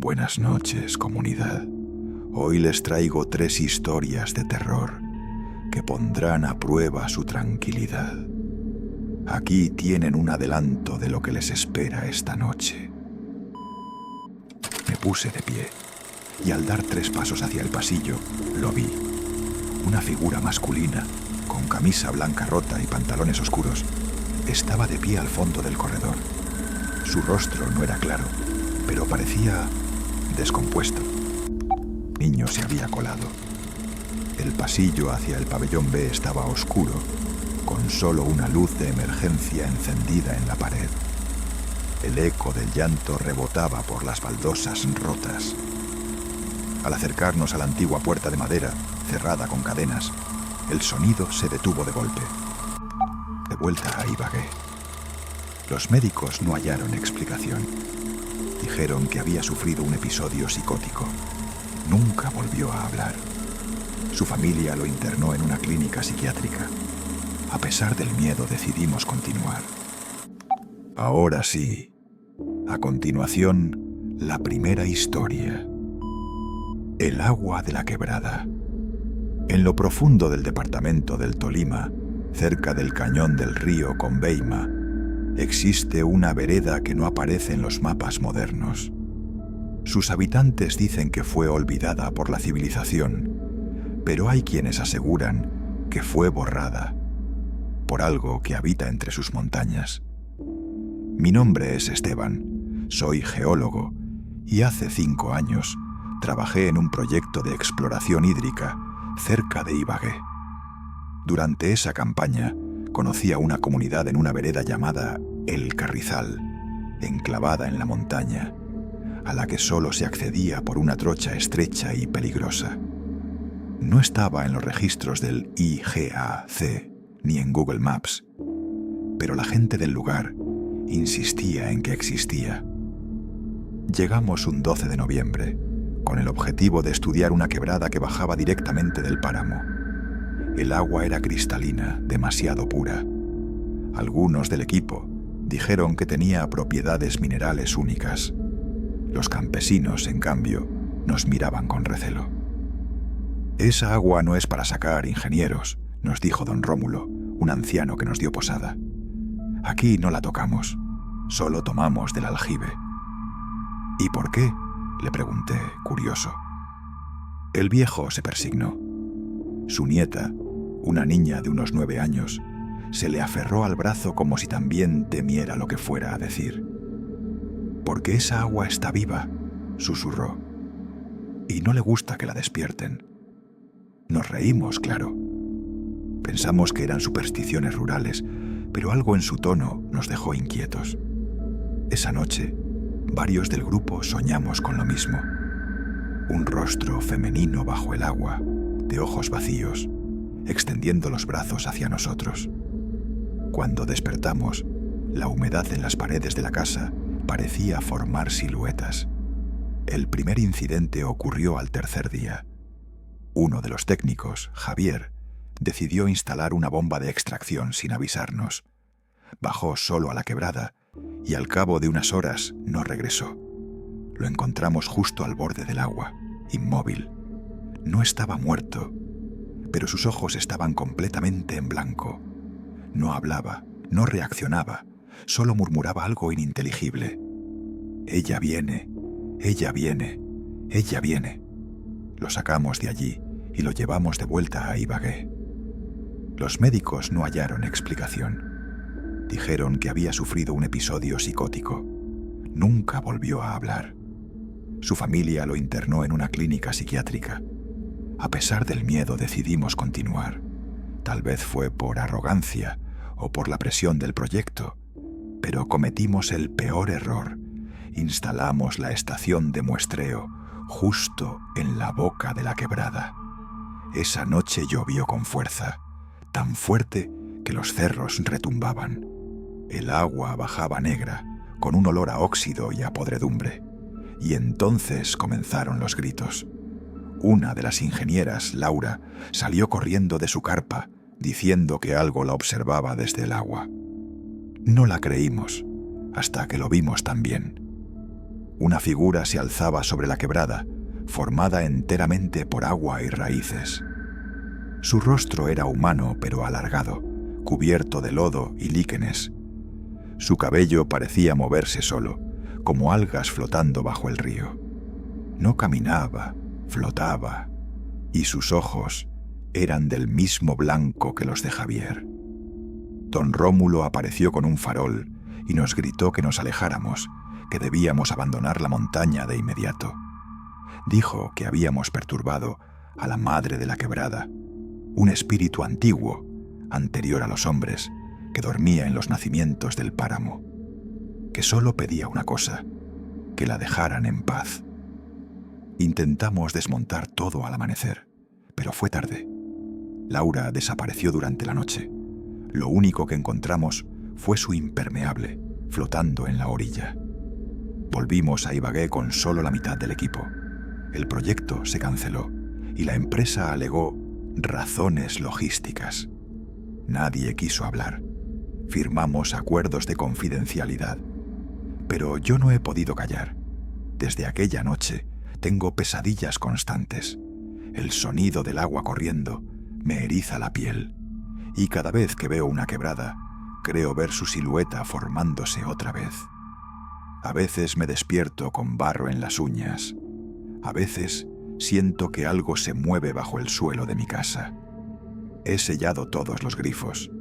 Buenas noches, comunidad. Hoy les traigo 3 historias de terror que pondrán a prueba su tranquilidad. Aquí tienen un adelanto de lo que les espera esta noche. Me puse de pie y al dar 3 pasos hacia el pasillo, lo vi. Una figura masculina, con camisa blanca rota y pantalones oscuros, estaba de pie al fondo del corredor. Su rostro no era claro, pero parecía descompuesto. Niño se había colado. El pasillo hacia el pabellón B estaba oscuro, con solo una luz de emergencia encendida en la pared. El eco del llanto rebotaba por las baldosas rotas. Al acercarnos a la antigua puerta de madera, cerrada con cadenas, el sonido se detuvo de golpe. De vuelta ahí vagué. Los médicos no hallaron explicación. Dijeron que había sufrido un episodio psicótico. Nunca volvió a hablar. Su familia lo internó en una clínica psiquiátrica. A pesar del miedo, decidimos continuar. Ahora sí. A continuación, la primera historia. El agua de la quebrada. En lo profundo del departamento del Tolima, cerca del cañón del río Conveima, existe una vereda que no aparece en los mapas modernos. Sus habitantes dicen que fue olvidada por la civilización, pero hay quienes aseguran que fue borrada por algo que habita entre sus montañas. Mi nombre es Esteban, soy geólogo y hace 5 años trabajé en un proyecto de exploración hídrica cerca de Ibagué. Durante esa campaña conocí a una comunidad en una vereda llamada El Carrizal, enclavada en la montaña, a la que solo se accedía por una trocha estrecha y peligrosa. No estaba en los registros del IGAC ni en Google Maps, pero la gente del lugar insistía en que existía. Llegamos un 12 de noviembre, con el objetivo de estudiar una quebrada que bajaba directamente del páramo. El agua era cristalina, demasiado pura. Algunos del equipo dijeron que tenía propiedades minerales únicas. Los campesinos, en cambio, nos miraban con recelo. «Esa agua no es para sacar, ingenieros», nos dijo don Rómulo, un anciano que nos dio posada. «Aquí no la tocamos, solo tomamos del aljibe». «¿Y por qué?», le pregunté, curioso. El viejo se persignó. Su nieta, una niña de unos 9 años, se le aferró al brazo como si también temiera lo que fuera a decir. «Porque esa agua está viva», susurró, «y no le gusta que la despierten». Nos reímos, claro. Pensamos que eran supersticiones rurales, pero algo en su tono nos dejó inquietos. Esa noche, varios del grupo soñamos con lo mismo. Un rostro femenino bajo el agua, de ojos vacíos, extendiendo los brazos hacia nosotros. Cuando despertamos, la humedad en las paredes de la casa parecía formar siluetas. El primer incidente ocurrió al tercer día. Uno de los técnicos, Javier, decidió instalar una bomba de extracción sin avisarnos. Bajó solo a la quebrada y al cabo de unas horas no regresó. Lo encontramos justo al borde del agua, inmóvil. No estaba muerto, pero sus ojos estaban completamente en blanco. No hablaba, no reaccionaba, solo murmuraba algo ininteligible. «Ella viene, ella viene, ella viene». Lo sacamos de allí y lo llevamos de vuelta a Ibagué. Los médicos no hallaron explicación. Dijeron que había sufrido un episodio psicótico. Nunca volvió a hablar. Su familia lo internó en una clínica psiquiátrica. A pesar del miedo, decidimos continuar. Tal vez fue por arrogancia o por la presión del proyecto, pero cometimos el peor error. Instalamos la estación de muestreo justo en la boca de la quebrada. Esa noche llovió con fuerza, tan fuerte que los cerros retumbaban. El agua bajaba negra, con un olor a óxido y a podredumbre. Y entonces comenzaron los gritos. Una de las ingenieras, Laura, salió corriendo de su carpa, diciendo que algo la observaba desde el agua. No la creímos, hasta que lo vimos también. Una figura se alzaba sobre la quebrada, formada enteramente por agua y raíces. Su rostro era humano pero alargado, cubierto de lodo y líquenes. Su cabello parecía moverse solo, como algas flotando bajo el río. No caminaba, flotaba, y sus ojos eran del mismo blanco que los de Javier. Don Rómulo apareció con un farol y nos gritó que nos alejáramos, que debíamos abandonar la montaña de inmediato. Dijo que habíamos perturbado a la madre de la quebrada, un espíritu antiguo, anterior a los hombres, que dormía en los nacimientos del páramo, que solo pedía una cosa, que la dejaran en paz. Intentamos desmontar todo al amanecer, pero fue tarde. Laura desapareció durante la noche. Lo único que encontramos fue su impermeable, flotando en la orilla. Volvimos a Ibagué con solo la mitad del equipo. El proyecto se canceló y la empresa alegó razones logísticas. Nadie quiso hablar. Firmamos acuerdos de confidencialidad. Pero yo no he podido callar. Desde aquella noche tengo pesadillas constantes. El sonido del agua corriendo me eriza la piel. Y cada vez que veo una quebrada, creo ver su silueta formándose otra vez. A veces me despierto con barro en las uñas. A veces siento que algo se mueve bajo el suelo de mi casa. He sellado todos los grifos.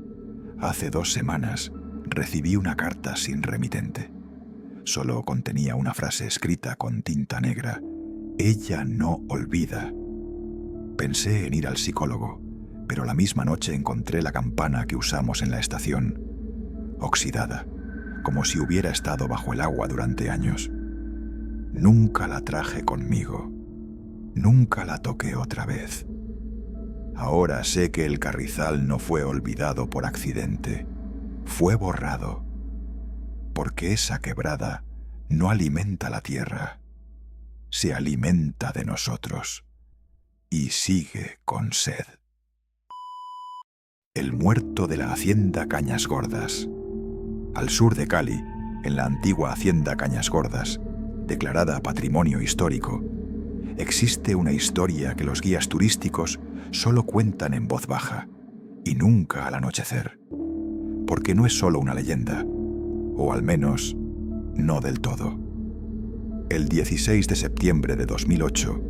Hace 2 semanas recibí una carta sin remitente. Solo contenía una frase escrita con tinta negra. Ella no olvida. Pensé en ir al psicólogo, pero la misma noche encontré la campana que usamos en la estación, oxidada, como si hubiera estado bajo el agua durante años. Nunca la traje conmigo. Nunca la toqué otra vez. Ahora sé que el carrizal no fue olvidado por accidente. Fue borrado. Porque esa quebrada no alimenta la tierra. Se alimenta de nosotros. Y sigue con sed. El muerto de la hacienda Cañas Gordas. Al sur de Cali, en la antigua hacienda Cañas Gordas, declarada Patrimonio Histórico, existe una historia que los guías turísticos solo cuentan en voz baja y nunca al anochecer, porque no es solo una leyenda, o al menos no del todo. El 16 de septiembre de 2008,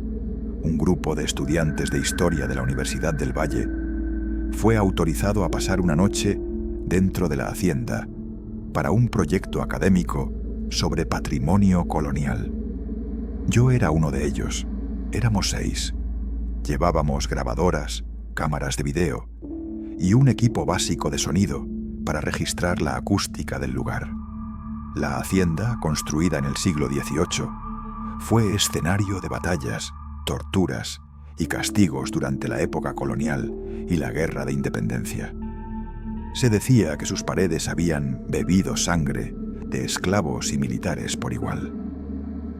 un grupo de estudiantes de historia de la Universidad del Valle fue autorizado a pasar una noche dentro de la hacienda para un proyecto académico sobre patrimonio colonial. Yo era uno de ellos. Éramos 6. Llevábamos grabadoras, cámaras de video y un equipo básico de sonido para registrar la acústica del lugar. La hacienda, construida en el siglo XVIII, fue escenario de batallas, torturas y castigos durante la época colonial y la Guerra de Independencia. Se decía que sus paredes habían bebido sangre de esclavos y militares por igual.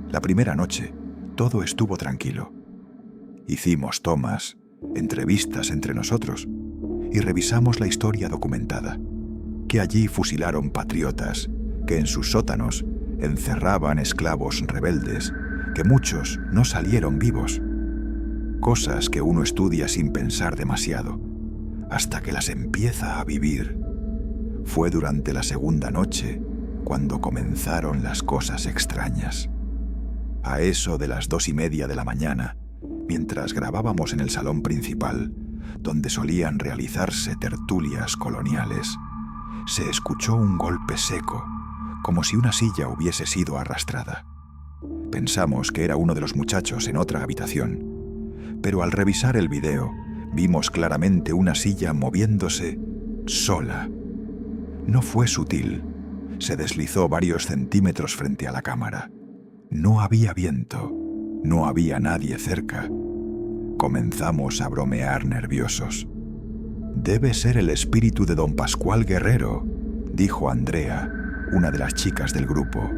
La primera noche, todo estuvo tranquilo. Hicimos tomas, entrevistas entre nosotros y revisamos la historia documentada, que allí fusilaron patriotas, que en sus sótanos encerraban esclavos rebeldes, que muchos no salieron vivos. Cosas que uno estudia sin pensar demasiado, hasta que las empieza a vivir. Fue durante la segunda noche cuando comenzaron las cosas extrañas. A eso de las 2:30 de la mañana, mientras grabábamos en el salón principal, donde solían realizarse tertulias coloniales, se escuchó un golpe seco, como si una silla hubiese sido arrastrada. Pensamos que era uno de los muchachos en otra habitación, pero al revisar el video, vimos claramente una silla moviéndose sola. No fue sutil. Se deslizó varios centímetros frente a la cámara. No había viento. No había nadie cerca. Comenzamos a bromear nerviosos. «Debe ser el espíritu de don Pascual Guerrero», dijo Andrea, una de las chicas del grupo.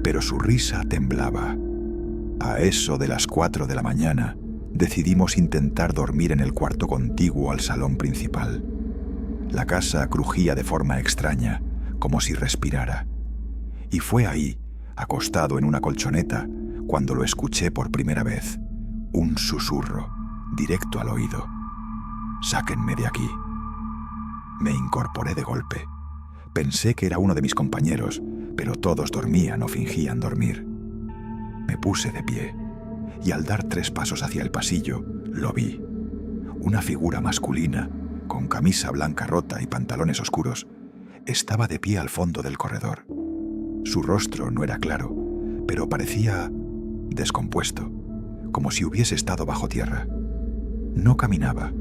Pero su risa temblaba. A eso de las 4 de la mañana, decidimos intentar dormir en el cuarto contiguo al salón principal. La casa crujía de forma extraña, como si respirara. Y fue ahí acostado en una colchoneta, cuando lo escuché por primera vez. Un susurro, directo al oído. «Sáquenme de aquí». Me incorporé de golpe. Pensé que era uno de mis compañeros, pero todos dormían o fingían dormir. Me puse de pie, y al dar 3 pasos hacia el pasillo, lo vi. Una figura masculina, con camisa blanca rota y pantalones oscuros, estaba de pie al fondo del corredor. Su rostro no era claro, pero parecía descompuesto, como si hubiese estado bajo tierra. No caminaba.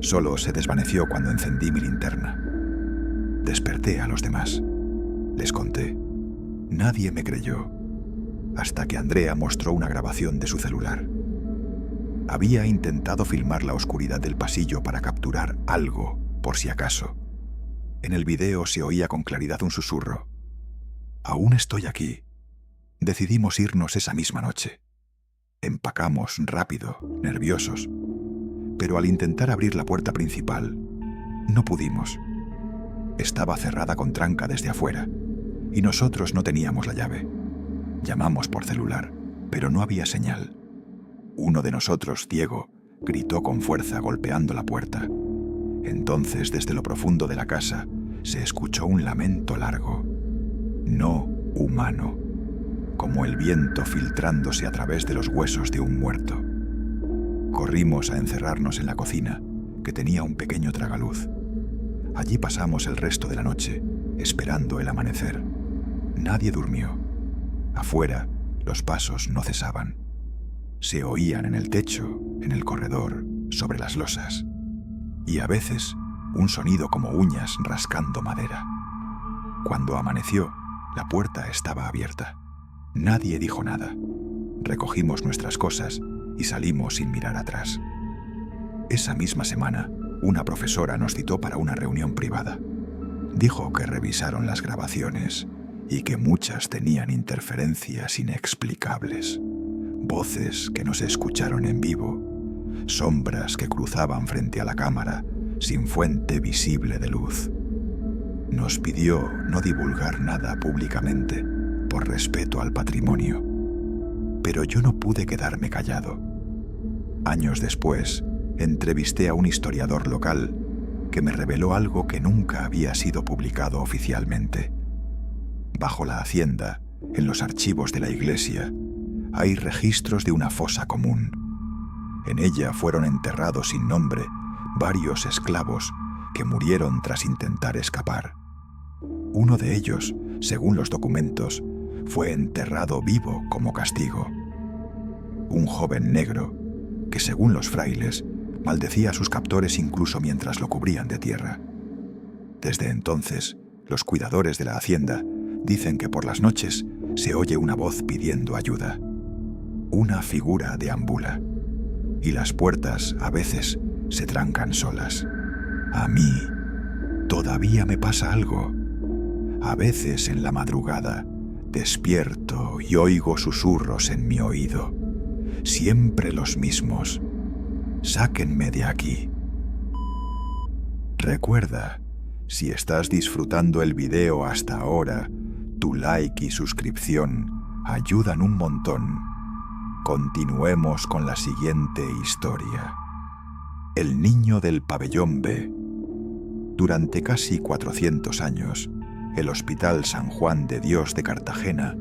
Solo se desvaneció cuando encendí mi linterna. Desperté a los demás. Les conté. Nadie me creyó, hasta que Andrea mostró una grabación de su celular. Había intentado filmar la oscuridad del pasillo para capturar algo, por si acaso. En el video se oía con claridad un susurro. «Aún estoy aquí». Decidimos irnos esa misma noche. Empacamos rápido, nerviosos. Pero al intentar abrir la puerta principal, no pudimos. Estaba cerrada con tranca desde afuera, y nosotros no teníamos la llave. Llamamos por celular, pero no había señal. Uno de nosotros, Diego, gritó con fuerza golpeando la puerta. Entonces, desde lo profundo de la casa, se escuchó un lamento largo, no humano, como el viento filtrándose a través de los huesos de un muerto. Corrimos a encerrarnos en la cocina, que tenía un pequeño tragaluz. Allí pasamos el resto de la noche, esperando el amanecer. Nadie durmió. Afuera, los pasos no cesaban. Se oían en el techo, en el corredor, sobre las losas. Y a veces, un sonido como uñas rascando madera. Cuando amaneció, la puerta estaba abierta. Nadie dijo nada. Recogimos nuestras cosas y salimos sin mirar atrás. Esa misma semana, una profesora nos citó para una reunión privada. Dijo que revisaron las grabaciones y que muchas tenían interferencias inexplicables, voces que no se escucharon en vivo, sombras que cruzaban frente a la cámara sin fuente visible de luz. Nos pidió no divulgar nada públicamente por respeto al patrimonio, pero yo no pude quedarme callado. Años después, entrevisté a un historiador local que me reveló algo que nunca había sido publicado oficialmente. Bajo la hacienda, en los archivos de la iglesia, hay registros de una fosa común. En ella fueron enterrados sin nombre varios esclavos que murieron tras intentar escapar. Uno de ellos, según los documentos, fue enterrado vivo como castigo. Un joven negro que, según los frailes, maldecía a sus captores incluso mientras lo cubrían de tierra. Desde entonces, los cuidadores de la hacienda dicen que por las noches se oye una voz pidiendo ayuda. Una figura deambula, y las puertas a veces se trancan solas. A mí todavía me pasa algo. A veces en la madrugada despierto y oigo susurros en mi oído, siempre los mismos. Sáquenme de aquí. Recuerda, si estás disfrutando el video hasta ahora, tu like y suscripción ayudan un montón. Continuemos con la siguiente historia. El niño del pabellón B. Durante casi 400 años, el Hospital San Juan de Dios de Cartagena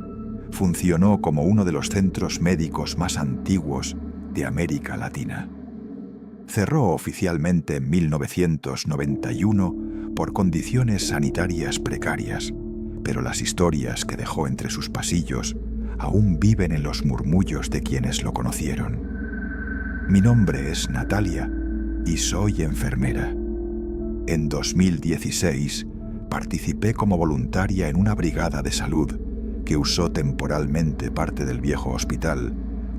funcionó como uno de los centros médicos más antiguos de América Latina. Cerró oficialmente en 1991 por condiciones sanitarias precarias, pero las historias que dejó entre sus pasillos aún viven en los murmullos de quienes lo conocieron. Mi nombre es Natalia y soy enfermera. En 2016 participé como voluntaria en una brigada de salud que usó temporalmente parte del viejo hospital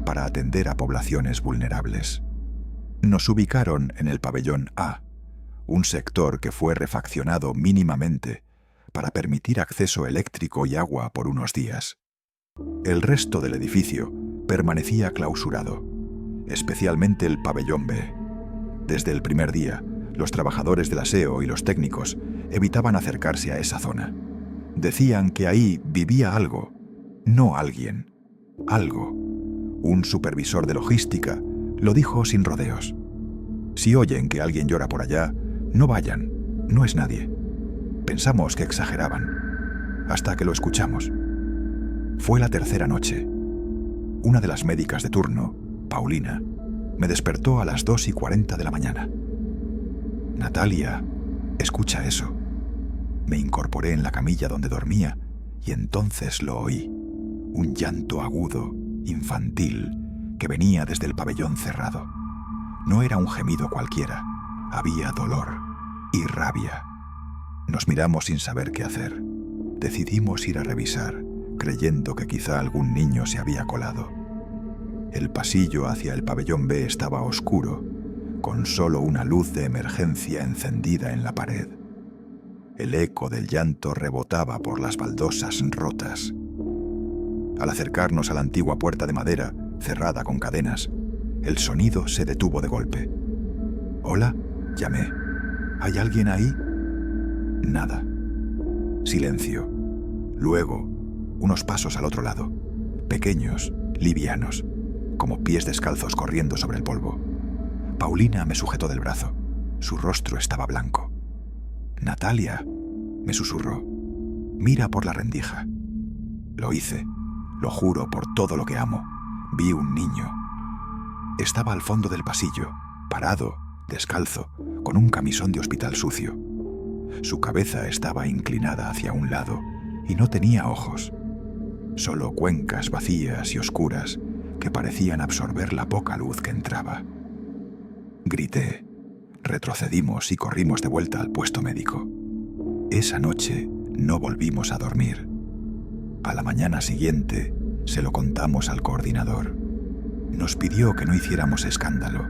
para atender a poblaciones vulnerables. Nos ubicaron en el pabellón A, un sector que fue refaccionado mínimamente para permitir acceso eléctrico y agua por unos días. El resto del edificio permanecía clausurado, especialmente el pabellón B. Desde el primer día, los trabajadores del aseo y los técnicos evitaban acercarse a esa zona. Decían que ahí vivía algo, No alguien, algo. Un supervisor de logística lo dijo sin rodeos. Si oyen que alguien llora por allá, no vayan, no es nadie. Pensamos que exageraban, hasta que lo escuchamos. Fue la tercera noche. Una de las médicas de turno, Paulina, me despertó a las 2:40 de la mañana. Natalia, escucha eso. Me incorporé en la camilla donde dormía y entonces lo oí. Un llanto agudo, infantil, que venía desde el pabellón cerrado. No era un gemido cualquiera, había dolor y rabia. Nos miramos sin saber qué hacer. Decidimos ir a revisar, creyendo que quizá algún niño se había colado. El pasillo hacia el pabellón B estaba oscuro, con solo una luz de emergencia encendida en la pared. El eco del llanto rebotaba por las baldosas rotas. Al acercarnos a la antigua puerta de madera, cerrada con cadenas, el sonido se detuvo de golpe. «¿Hola?», llamé. «¿Hay alguien ahí?». Nada. Silencio. Luego, unos pasos al otro lado, pequeños, livianos, como pies descalzos corriendo sobre el polvo. Paulina me sujetó del brazo. Su rostro estaba blanco. «Natalia», me susurró, «mira por la rendija». Lo hice, lo juro por todo lo que amo. Vi un niño. Estaba al fondo del pasillo, parado, descalzo, con un camisón de hospital sucio. Su cabeza estaba inclinada hacia un lado y no tenía ojos. Solo cuencas vacías y oscuras que parecían absorber la poca luz que entraba. Grité. Retrocedimos y corrimos de vuelta al puesto médico. Esa noche no volvimos a dormir. A la mañana siguiente se lo contamos al coordinador. Nos pidió que no hiciéramos escándalo,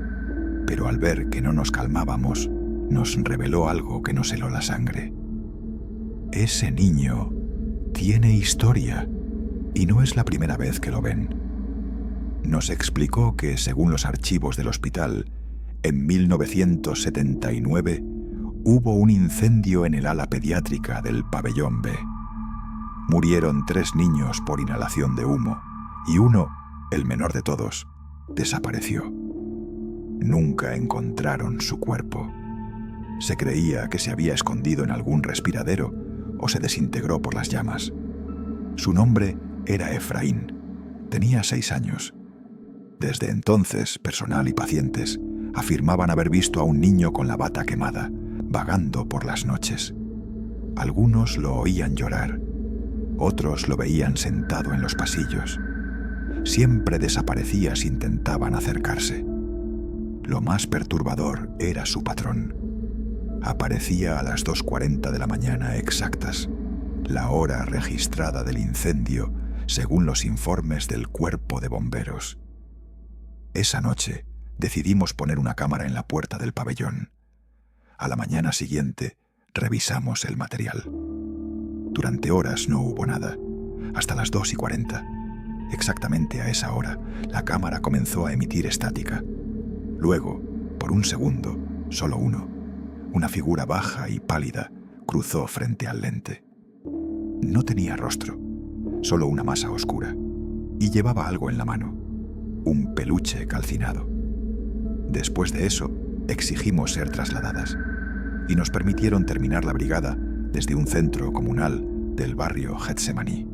pero al ver que no nos calmábamos, nos reveló algo que nos heló la sangre. Ese niño tiene historia y no es la primera vez que lo ven. Nos explicó que, según los archivos del hospital, en 1979 hubo un incendio en el ala pediátrica del pabellón B. Murieron 3 niños por inhalación de humo y uno, el menor de todos, desapareció. Nunca encontraron su cuerpo. Se creía que se había escondido en algún respiradero o se desintegró por las llamas. Su nombre era Efraín. Tenía 6 años. Desde entonces, personal y pacientes afirmaban haber visto a un niño con la bata quemada, vagando por las noches. Algunos lo oían llorar, otros lo veían sentado en los pasillos. Siempre desaparecía si intentaban acercarse. Lo más perturbador era su patrón. Aparecía a las 2:40 de la mañana exactas, la hora registrada del incendio según los informes del cuerpo de bomberos. Esa noche decidimos poner una cámara en la puerta del pabellón. A la mañana siguiente revisamos el material. Durante horas no hubo nada. Hasta las 2:40. Exactamente a esa hora, la cámara comenzó a emitir estática. Luego, por un segundo, solo uno, una figura baja y pálida cruzó frente al lente. No tenía rostro, solo una masa oscura, y llevaba algo en la mano, un peluche calcinado. Después de eso, exigimos ser trasladadas, y nos permitieron terminar la brigada desde un centro comunal del barrio Getsemaní.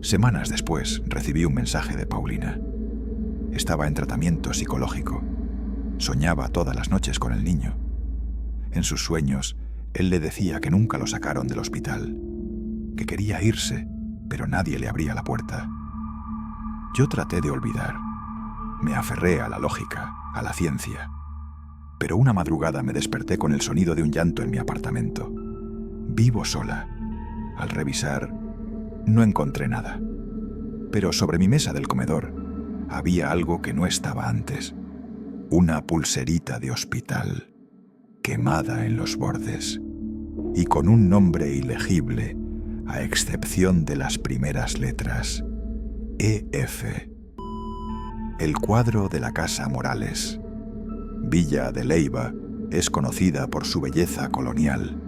Semanas después recibí un mensaje de Paulina. Estaba en tratamiento psicológico. Soñaba todas las noches con el niño. En sus sueños, él le decía que nunca lo sacaron del hospital, que quería irse, pero nadie le abría la puerta. Yo traté de olvidar. Me aferré a la lógica, a la ciencia. Pero una madrugada me desperté con el sonido de un llanto en mi apartamento. Vivo sola. Al revisar, no encontré nada. Pero sobre mi mesa del comedor había algo que no estaba antes. Una pulserita de hospital, quemada en los bordes, y con un nombre ilegible, a excepción de las primeras letras, EF. El cuadro de la Casa Morales. Villa de Leiva es conocida por su belleza colonial,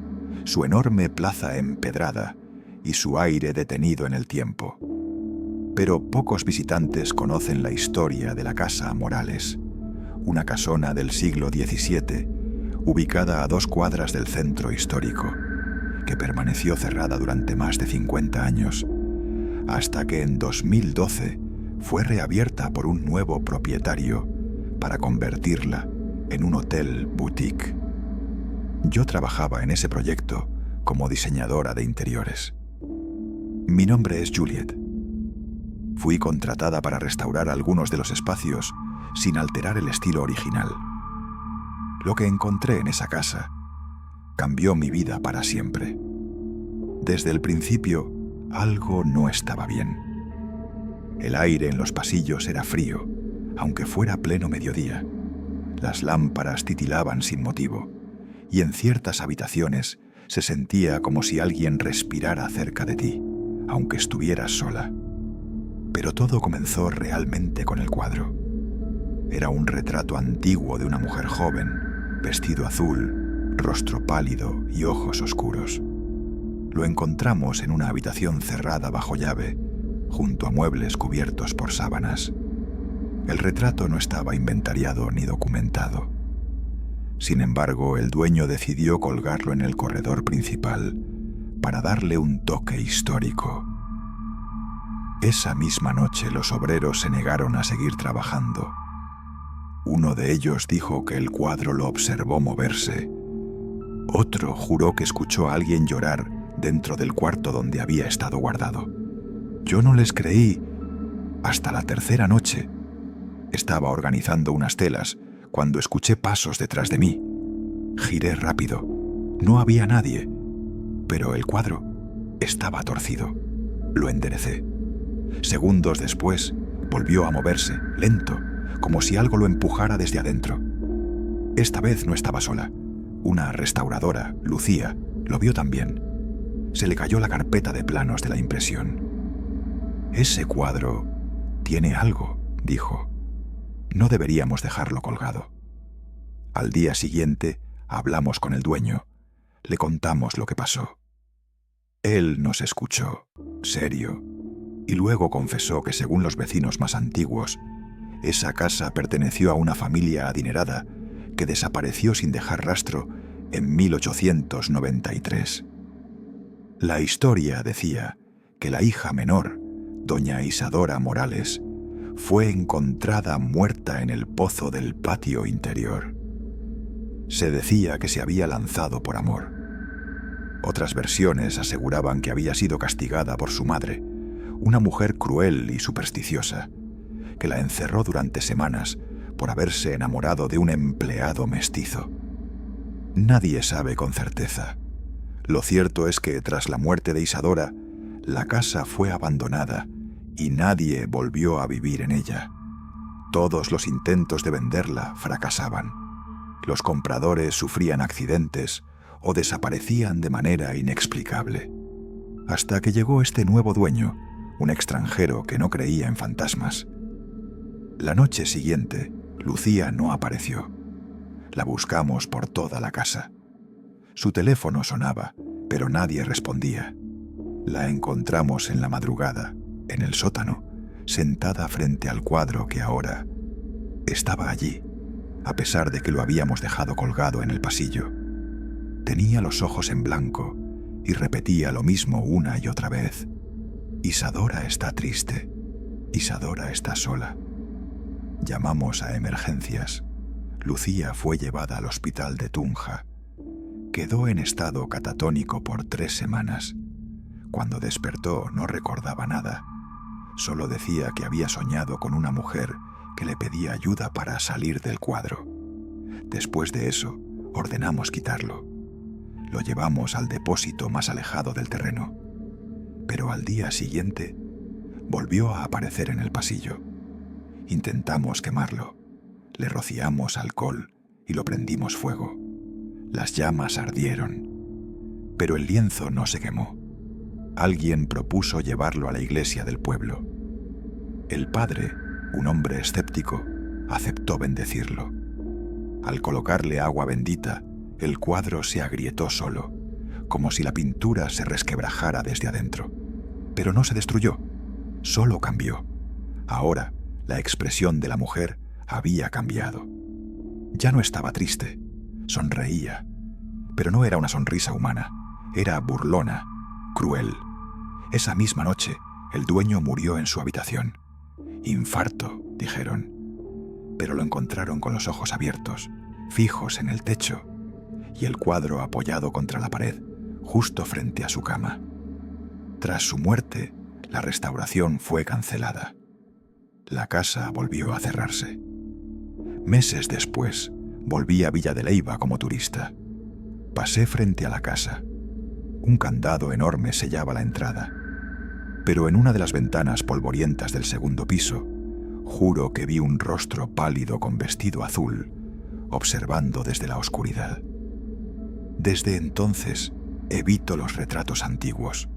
su enorme plaza empedrada y su aire detenido en el tiempo. pero pocos visitantes conocen la historia de la Casa Morales, una casona del siglo XVII, ubicada a 2 cuadras del centro histórico, que permaneció cerrada durante más de 50 años, hasta que en 2012 fue reabierta por un nuevo propietario para convertirla en un hotel boutique. Yo trabajaba en ese proyecto como diseñadora de interiores. Mi nombre es Juliet. Fui contratada para restaurar algunos de los espacios sin alterar el estilo original. Lo que encontré en esa casa cambió mi vida para siempre. Desde el principio, algo no estaba bien. El aire en los pasillos era frío, aunque fuera pleno mediodía. Las lámparas titilaban sin motivo, y en ciertas habitaciones se sentía como si alguien respirara cerca de ti, aunque estuvieras sola. Pero todo comenzó realmente con el cuadro. Era un retrato antiguo de una mujer joven, vestido azul, rostro pálido y ojos oscuros. Lo encontramos en una habitación cerrada bajo llave, junto a muebles cubiertos por sábanas. El retrato no estaba inventariado ni documentado. Sin embargo, el dueño decidió colgarlo en el corredor principal para darle un toque histórico. Esa misma noche los obreros se negaron a seguir trabajando. Uno de ellos dijo que el cuadro lo observó moverse. Otro juró que escuchó a alguien llorar dentro del cuarto donde había estado guardado. Yo no les creí hasta la tercera noche. Estaba organizando unas telas cuando escuché pasos detrás de mí. Giré rápido. No había nadie, pero el cuadro estaba torcido. Lo enderecé. Segundos después, volvió a moverse, lento, como si algo lo empujara desde adentro. Esta vez no estaba sola. Una restauradora, Lucía, lo vio también. Se le cayó la carpeta de planos de la impresión. «Ese cuadro tiene algo», dijo. «No deberíamos dejarlo colgado». Al día siguiente, hablamos con el dueño. Le contamos lo que pasó. Él nos escuchó, serio, y luego confesó que, según los vecinos más antiguos, esa casa perteneció a una familia adinerada que desapareció sin dejar rastro en 1893. La historia decía que la hija menor, doña Isadora Morales, fue encontrada muerta en el pozo del patio interior. Se decía que se había lanzado por amor. Otras versiones aseguraban que había sido castigada por su madre, una mujer cruel y supersticiosa, que la encerró durante semanas por haberse enamorado de un empleado mestizo. Nadie sabe con certeza. Lo cierto es que tras la muerte de Isadora, la casa fue abandonada y nadie volvió a vivir en ella. Todos los intentos de venderla fracasaban. Los compradores sufrían accidentes o desaparecían de manera inexplicable. Hasta que llegó este nuevo dueño, un extranjero que no creía en fantasmas. La noche siguiente, Lucía no apareció. La buscamos por toda la casa. Su teléfono sonaba, pero nadie respondía. La encontramos en la madrugada, en el sótano, sentada frente al cuadro que ahora estaba allí, a pesar de que lo habíamos dejado colgado en el pasillo. Tenía los ojos en blanco y repetía lo mismo una y otra vez. Isadora está triste. Isadora está sola. Llamamos a emergencias. Lucía fue llevada al hospital de Tunja. Quedó en estado catatónico por 3 semanas. Cuando despertó no recordaba nada. Solo decía que había soñado con una mujer que le pedía ayuda para salir del cuadro. Después de eso, ordenamos quitarlo. Lo llevamos al depósito más alejado del terreno. Pero al día siguiente, volvió a aparecer en el pasillo. Intentamos quemarlo. Le rociamos alcohol y lo prendimos fuego. Las llamas ardieron, pero el lienzo no se quemó. Alguien propuso llevarlo a la iglesia del pueblo. El padre, un hombre escéptico, aceptó bendecirlo. Al colocarle agua bendita, el cuadro se agrietó solo, como si la pintura se resquebrajara desde adentro. Pero no se destruyó, solo cambió. Ahora, la expresión de la mujer había cambiado. Ya no estaba triste, sonreía, pero no era una sonrisa humana, era burlona, cruel. Esa misma noche, el dueño murió en su habitación. Infarto, dijeron, pero lo encontraron con los ojos abiertos, fijos en el techo, y el cuadro apoyado contra la pared, justo frente a su cama. Tras su muerte, la restauración fue cancelada. La casa volvió a cerrarse. Meses después, volví a Villa de Leyva como turista. Pasé frente a la casa. Un candado enorme sellaba la entrada. Pero en una de las ventanas polvorientas del segundo piso, juro que vi un rostro pálido con vestido azul, observando desde la oscuridad. Desde entonces, evito los retratos antiguos.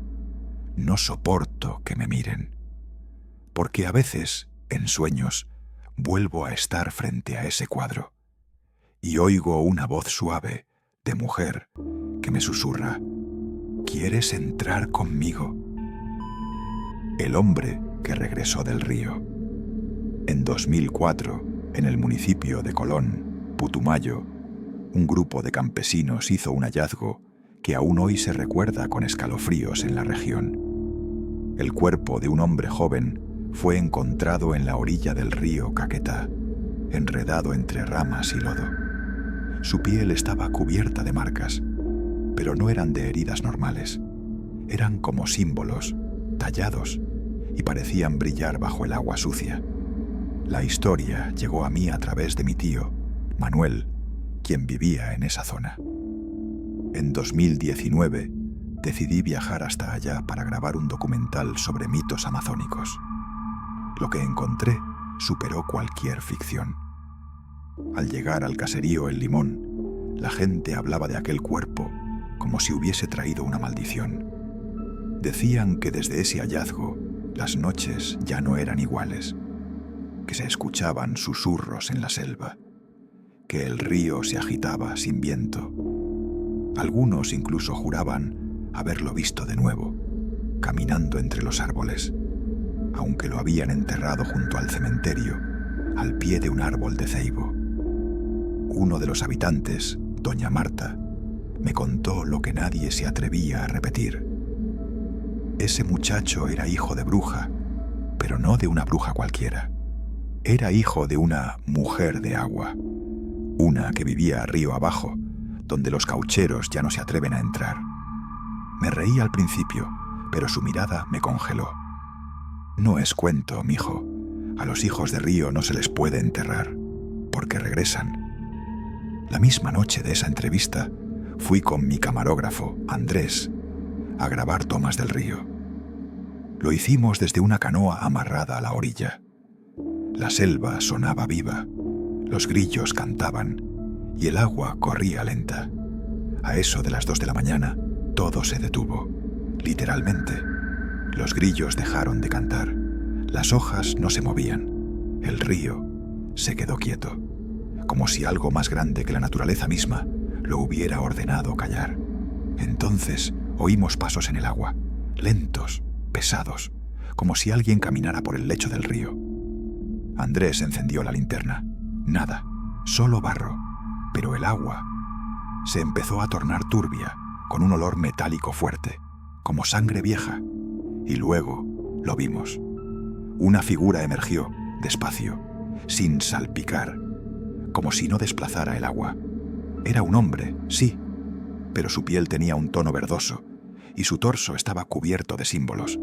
No soporto que me miren. Porque a veces, en sueños, vuelvo a estar frente a ese cuadro y oigo una voz suave de mujer que me susurra: ¿quieres entrar conmigo? El hombre que regresó del río. En 2004, en el municipio de Colón, Putumayo, un grupo de campesinos hizo un hallazgo que aún hoy se recuerda con escalofríos en la región. El cuerpo de un hombre joven fue encontrado en la orilla del río Caquetá, enredado entre ramas y lodo. Su piel estaba cubierta de marcas, pero no eran de heridas normales. Eran como símbolos, tallados, y parecían brillar bajo el agua sucia. La historia llegó a mí a través de mi tío, Manuel, quien vivía en esa zona. En 2019, decidí viajar hasta allá para grabar un documental sobre mitos amazónicos. Lo que encontré superó cualquier ficción. Al llegar al caserío El Limón, la gente hablaba de aquel cuerpo como si hubiese traído una maldición. Decían que desde ese hallazgo, las noches ya no eran iguales, que se escuchaban susurros en la selva, que el río se agitaba sin viento. Algunos incluso juraban haberlo visto de nuevo, caminando entre los árboles, aunque lo habían enterrado junto al cementerio, al pie de un árbol de ceibo. Uno de los habitantes, doña Marta, me contó lo que nadie se atrevía a repetir. Ese muchacho era hijo de bruja, pero no de una bruja cualquiera. Era hijo de una mujer de agua, una que vivía río abajo, donde los caucheros ya no se atreven a entrar. Me reí al principio, pero su mirada me congeló. No es cuento, mijo. A los hijos de río no se les puede enterrar, porque regresan. La misma noche de esa entrevista, fui con mi camarógrafo, Andrés, a grabar tomas del río. Lo hicimos desde una canoa amarrada a la orilla. La selva sonaba viva, los grillos cantaban y el agua corría lenta. A eso de las 2 de la mañana, todo se detuvo, literalmente. Los grillos dejaron de cantar, las hojas no se movían, el río se quedó quieto, como si algo más grande que la naturaleza misma lo hubiera ordenado callar. Entonces oímos pasos en el agua, lentos, pesados, como si alguien caminara por el lecho del río. Andrés encendió la linterna. Nada, solo barro, pero el agua se empezó a tornar turbia, con un olor metálico fuerte, como sangre vieja. Y luego lo vimos. Una figura emergió, despacio, sin salpicar, como si no desplazara el agua. Era un hombre, sí, pero su piel tenía un tono verdoso y su torso estaba cubierto de símbolos.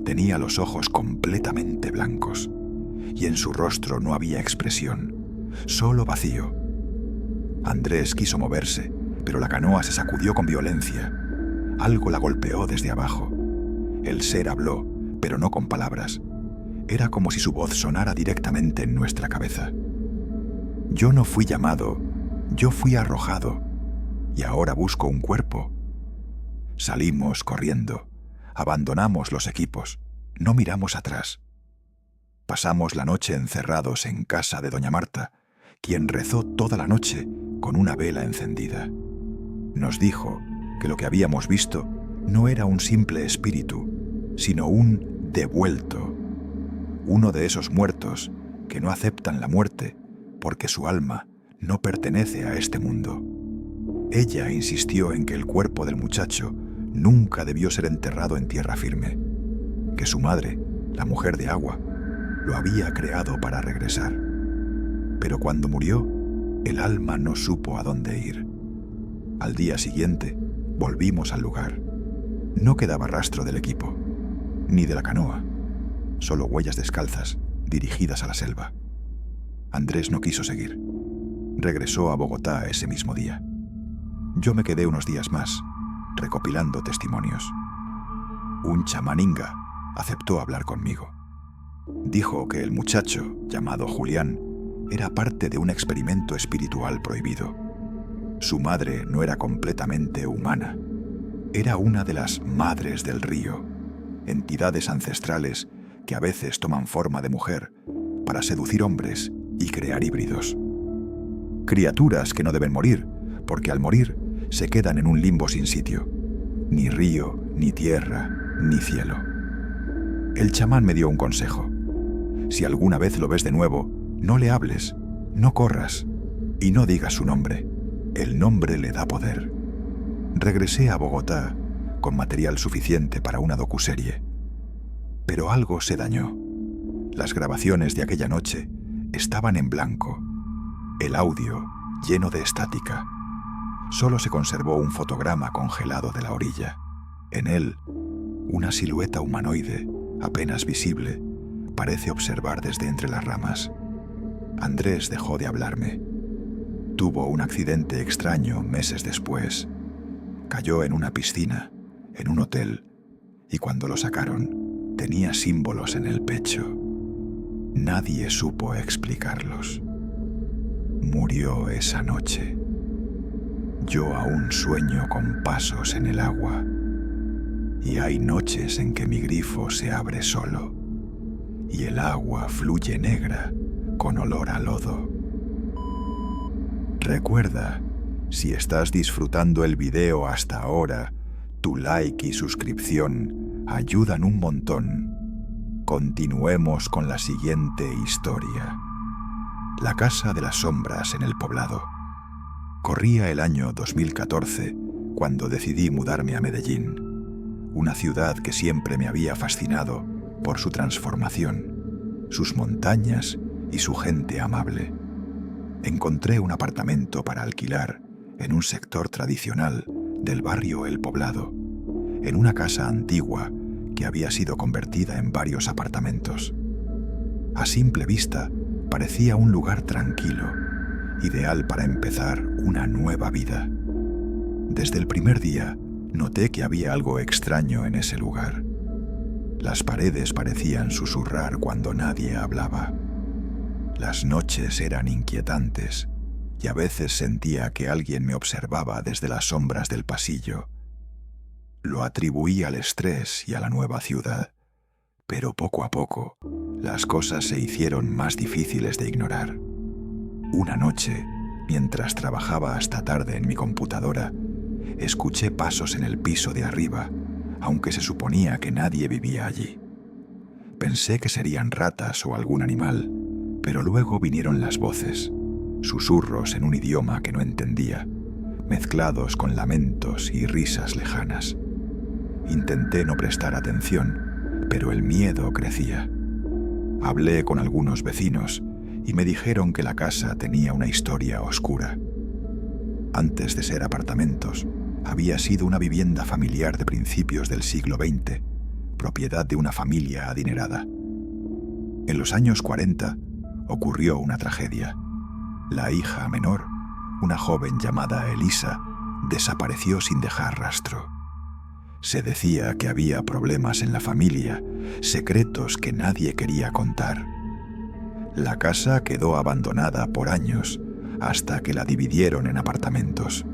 Tenía los ojos completamente blancos y en su rostro no había expresión, solo vacío. Andrés quiso moverse, pero la canoa se sacudió con violencia. Algo la golpeó desde abajo. El ser habló, pero no con palabras. Era como si su voz sonara directamente en nuestra cabeza. Yo no fui llamado, yo fui arrojado, y ahora busco un cuerpo. Salimos corriendo, abandonamos los equipos, no miramos atrás. Pasamos la noche encerrados en casa de doña Marta, quien rezó toda la noche con una vela encendida. Nos dijo que lo que habíamos visto no era un simple espíritu, sino un devuelto uno de esos muertos que no aceptan la muerte porque su alma no pertenece a este mundo. Ella insistió en que el cuerpo del muchacho nunca debió ser enterrado en tierra firme, que su madre, la mujer de agua, lo había creado para regresar. Pero cuando murió, el alma no supo a dónde ir. Al día siguiente, volvimos al lugar. No quedaba rastro del equipo, ni de la canoa, solo huellas descalzas dirigidas a la selva. Andrés no quiso seguir. Regresó a Bogotá ese mismo día. Yo me quedé unos días más, recopilando testimonios. Un chamán inga aceptó hablar conmigo. Dijo que el muchacho, llamado Julián, era parte de un experimento espiritual prohibido. Su madre no era completamente humana. Era una de las madres del río, entidades ancestrales que a veces toman forma de mujer para seducir hombres y crear híbridos. Criaturas que no deben morir, porque al morir se quedan en un limbo sin sitio. Ni río, ni tierra, ni cielo. El chamán me dio un consejo. Si alguna vez lo ves de nuevo, no le hables, no corras y no digas su nombre. El nombre le da poder. Regresé a Bogotá con material suficiente para una docuserie. Pero algo se dañó. Las grabaciones de aquella noche estaban en blanco. El audio lleno de estática. Solo se conservó un fotograma congelado de la orilla. En él, una silueta humanoide, apenas visible, parece observar desde entre las ramas. Andrés dejó de hablarme. Tuvo un accidente extraño meses después. Cayó en una piscina, en un hotel, y cuando lo sacaron, tenía símbolos en el pecho. Nadie supo explicarlos. Murió esa noche. Yo aún sueño con pasos en el agua, y hay noches en que mi grifo se abre solo, y el agua fluye negra con olor a lodo. Recuerda, si estás disfrutando el video hasta ahora, tu like y suscripción ayudan un montón. Continuemos con la siguiente historia. La Casa de las Sombras en el Poblado. Corría el año 2014 cuando decidí mudarme a Medellín, una ciudad que siempre me había fascinado por su transformación, sus montañas y su gente amable. Encontré un apartamento para alquilar en un sector tradicional del barrio El Poblado, en una casa antigua que había sido convertida en varios apartamentos. A simple vista, parecía un lugar tranquilo, ideal para empezar una nueva vida. Desde el primer día, noté que había algo extraño en ese lugar. Las paredes parecían susurrar cuando nadie hablaba. Las noches eran inquietantes y a veces sentía que alguien me observaba desde las sombras del pasillo. Lo atribuí al estrés y a la nueva ciudad, pero poco a poco las cosas se hicieron más difíciles de ignorar. Una noche, mientras trabajaba hasta tarde en mi computadora, escuché pasos en el piso de arriba, aunque se suponía que nadie vivía allí. Pensé que serían ratas o algún animal, pero luego vinieron las voces, susurros en un idioma que no entendía, mezclados con lamentos y risas lejanas. Intenté no prestar atención, pero el miedo crecía. Hablé con algunos vecinos y me dijeron que la casa tenía una historia oscura. Antes de ser apartamentos, había sido una vivienda familiar de principios del siglo XX, propiedad de una familia adinerada. En los años 40 ocurrió una tragedia. La hija menor, una joven llamada Elisa, desapareció sin dejar rastro. Se decía que había problemas en la familia, secretos que nadie quería contar. La casa quedó abandonada por años, hasta que la dividieron en apartamentos.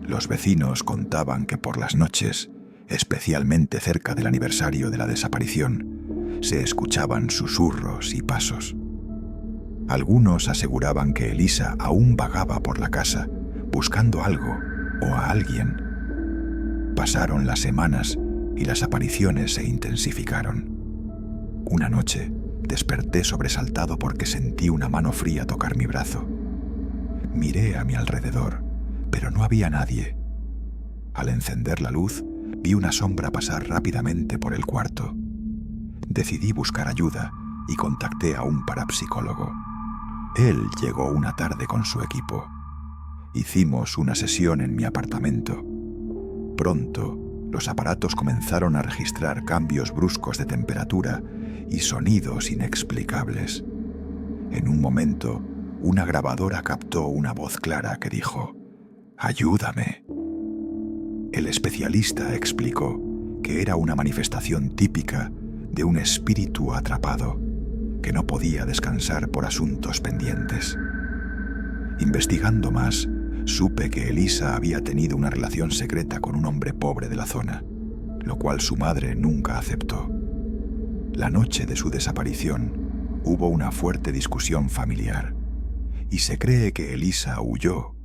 Los vecinos contaban que por las noches, especialmente cerca del aniversario de la desaparición, se escuchaban susurros y pasos. Algunos aseguraban que Elisa aún vagaba por la casa, buscando algo o a alguien. Pasaron las semanas y las apariciones se intensificaron. Una noche, Desperté sobresaltado porque sentí una mano fría tocar mi brazo. Miré a mi alrededor, pero no había nadie. Al encender la luz, vi una sombra pasar rápidamente por el cuarto. Decidí buscar ayuda y contacté a un parapsicólogo. Él llegó una tarde con su equipo. Hicimos una sesión en mi apartamento. Pronto, los aparatos comenzaron a registrar cambios bruscos de temperatura y sonidos inexplicables. En un momento, una grabadora captó una voz clara que dijo: «Ayúdame». El especialista explicó que era una manifestación típica de un espíritu atrapado que no podía descansar por asuntos pendientes. Investigando más, supe que Elisa había tenido una relación secreta con un hombre pobre de la zona, lo cual su madre nunca aceptó. La noche de su desaparición, hubo una fuerte discusión familiar, y se cree que Elisa huyó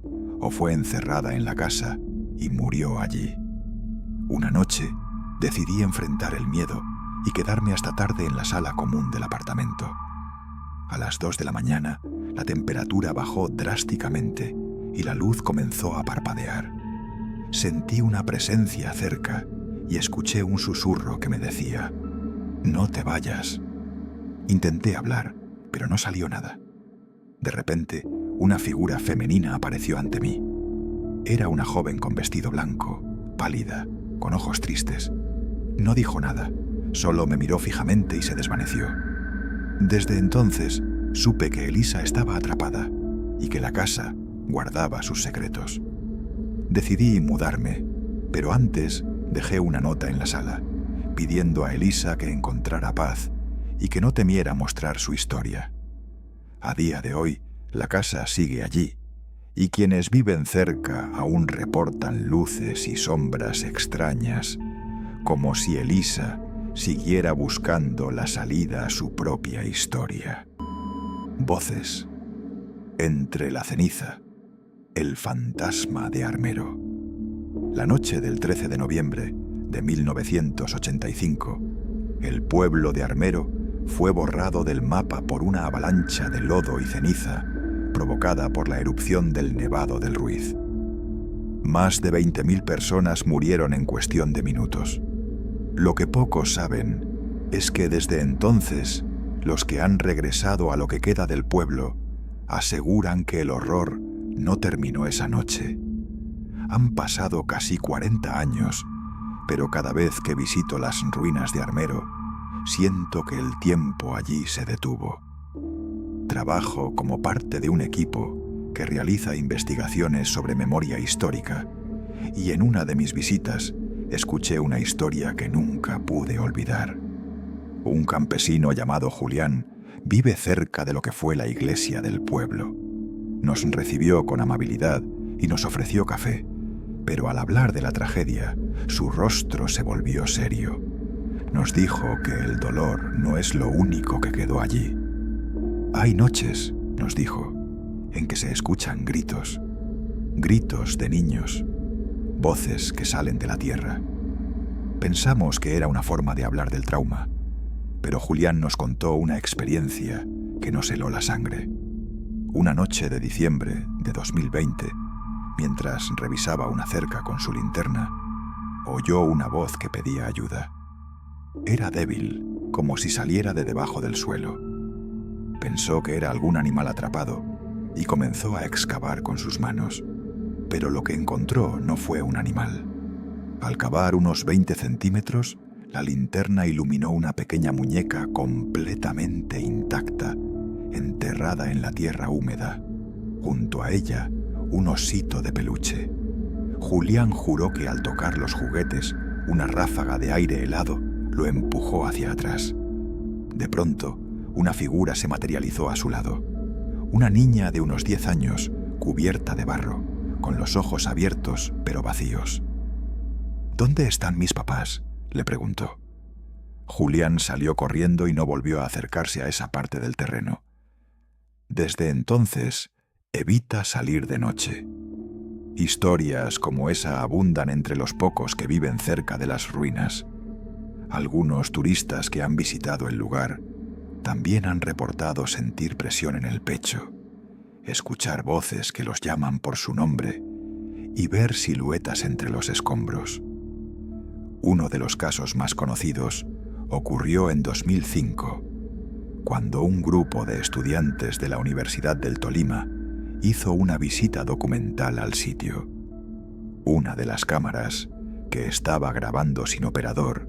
o fue encerrada en la casa y murió allí. Una noche, decidí enfrentar el miedo y quedarme hasta tarde en la sala común del apartamento. A las 2 de la mañana, la temperatura bajó drásticamente y la luz comenzó a parpadear. Sentí una presencia cerca y escuché un susurro que me decía: «No te vayas». Intenté hablar, pero no salió nada. De repente, una figura femenina apareció ante mí. Era una joven con vestido blanco, pálida, con ojos tristes. No dijo nada, solo me miró fijamente y se desvaneció. Desde entonces, supe que Elisa estaba atrapada y que la casa guardaba sus secretos. Decidí mudarme, pero antes dejé una nota en la sala, pidiendo a Elisa que encontrara paz y que no temiera mostrar su historia. A día de hoy, la casa sigue allí, y quienes viven cerca aún reportan luces y sombras extrañas, como si Elisa siguiera buscando la salida a su propia historia. Voces. Entre la ceniza. El fantasma de Armero. La noche del 13 de noviembre de 1985, el pueblo de Armero fue borrado del mapa por una avalancha de lodo y ceniza provocada por la erupción del Nevado del Ruiz. Más de 20.000 personas murieron en cuestión de minutos. Lo que pocos saben es que desde entonces, los que han regresado a lo que queda del pueblo aseguran que el horror no terminó esa noche. Han pasado casi 40 años, pero cada vez que visito las ruinas de Armero, siento que el tiempo allí se detuvo. Trabajo como parte de un equipo que realiza investigaciones sobre memoria histórica, y en una de mis visitas escuché una historia que nunca pude olvidar. Un campesino llamado Julián vive cerca de lo que fue la iglesia del pueblo. Nos recibió con amabilidad y nos ofreció café, pero al hablar de la tragedia, su rostro se volvió serio. Nos dijo que el dolor no es lo único que quedó allí. Hay noches, nos dijo, en que se escuchan gritos de niños, voces que salen de la tierra. Pensamos que era una forma de hablar del trauma, pero Julián nos contó una experiencia que nos heló la sangre. Una noche de diciembre de 2020, mientras revisaba una cerca con su linterna, oyó una voz que pedía ayuda. Era débil, como si saliera de debajo del suelo. Pensó que era algún animal atrapado y comenzó a excavar con sus manos, pero lo que encontró no fue un animal. Al cavar unos 20 centímetros, la linterna iluminó una pequeña muñeca completamente intacta, enterrada en la tierra húmeda. Junto a ella, un osito de peluche. Julián juró que al tocar los juguetes, una ráfaga de aire helado lo empujó hacia atrás. De pronto, una figura se materializó a su lado. Una niña de unos 10 años, cubierta de barro, con los ojos abiertos pero vacíos. «¿Dónde están mis papás?», le preguntó. Julián salió corriendo y no volvió a acercarse a esa parte del terreno. Desde entonces, evita salir de noche. Historias como esa abundan entre los pocos que viven cerca de las ruinas. Algunos turistas que han visitado el lugar también han reportado sentir presión en el pecho, escuchar voces que los llaman por su nombre y ver siluetas entre los escombros. Uno de los casos más conocidos ocurrió en 2005, cuando un grupo de estudiantes de la Universidad del Tolima hizo una visita documental al sitio. Una de las cámaras, que estaba grabando sin operador,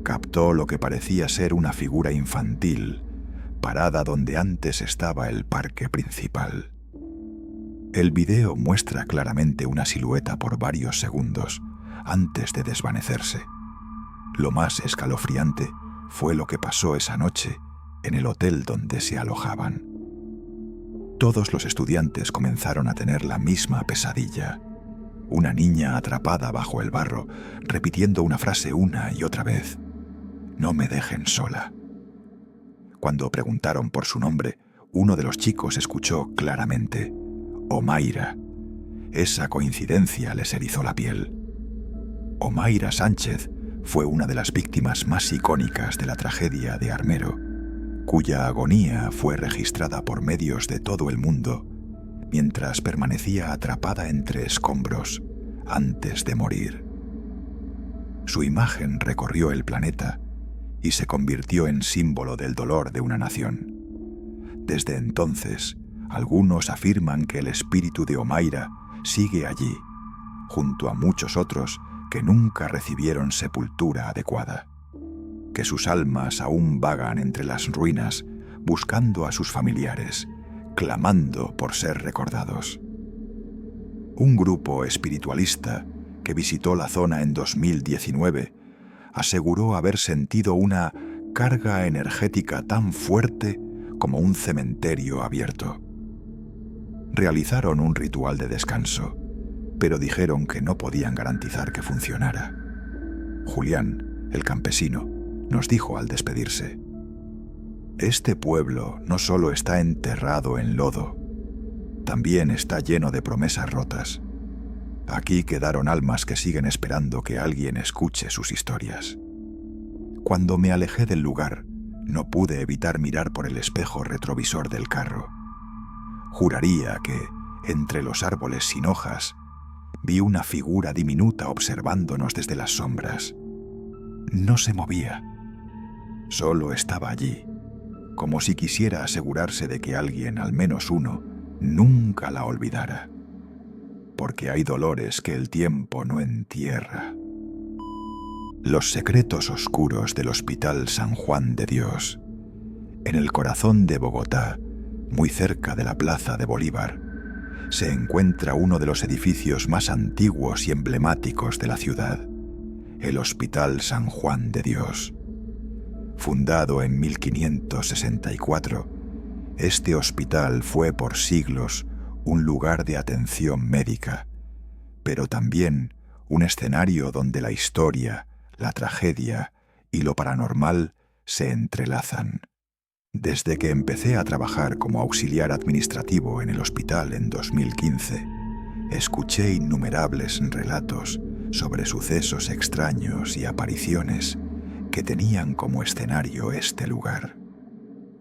captó lo que parecía ser una figura infantil parada donde antes estaba el parque principal. El video muestra claramente una silueta por varios segundos antes de desvanecerse. Lo más escalofriante fue lo que pasó esa noche en el hotel donde se alojaban. Todos los estudiantes comenzaron a tener la misma pesadilla. Una niña atrapada bajo el barro, repitiendo una frase una y otra vez: «No me dejen sola». Cuando preguntaron por su nombre, uno de los chicos escuchó claramente: «Omaira». Esa coincidencia les erizó la piel. Omaira Sánchez fue una de las víctimas más icónicas de la tragedia de Armero, cuya agonía fue registrada por medios de todo el mundo mientras permanecía atrapada entre escombros antes de morir. Su imagen recorrió el planeta y se convirtió en símbolo del dolor de una nación. Desde entonces, algunos afirman que el espíritu de Omaira sigue allí, junto a muchos otros que nunca recibieron sepultura adecuada, que sus almas aún vagan entre las ruinas buscando a sus familiares, clamando por ser recordados. Un grupo espiritualista que visitó la zona en 2019 aseguró haber sentido una carga energética tan fuerte como un cementerio abierto. Realizaron un ritual de descanso, pero dijeron que no podían garantizar que funcionara. Julián, el campesino, nos dijo al despedirse: «Este pueblo no solo está enterrado en lodo, también está lleno de promesas rotas. Aquí quedaron almas que siguen esperando que alguien escuche sus historias». Cuando me alejé del lugar, no pude evitar mirar por el espejo retrovisor del carro. Juraría que, entre los árboles sin hojas, vi una figura diminuta observándonos desde las sombras. No se movía. Solo estaba allí, como si quisiera asegurarse de que alguien, al menos uno, nunca la olvidara. Porque hay dolores que el tiempo no entierra. Los secretos oscuros del Hospital San Juan de Dios, en el corazón de Bogotá, muy cerca de la Plaza de Bolívar, se encuentra uno de los edificios más antiguos y emblemáticos de la ciudad, el Hospital San Juan de Dios. Fundado en 1564, este hospital fue por siglos un lugar de atención médica, pero también un escenario donde la historia, la tragedia y lo paranormal se entrelazan. Desde que empecé a trabajar como auxiliar administrativo en el hospital en 2015, escuché innumerables relatos sobre sucesos extraños y apariciones que tenían como escenario este lugar.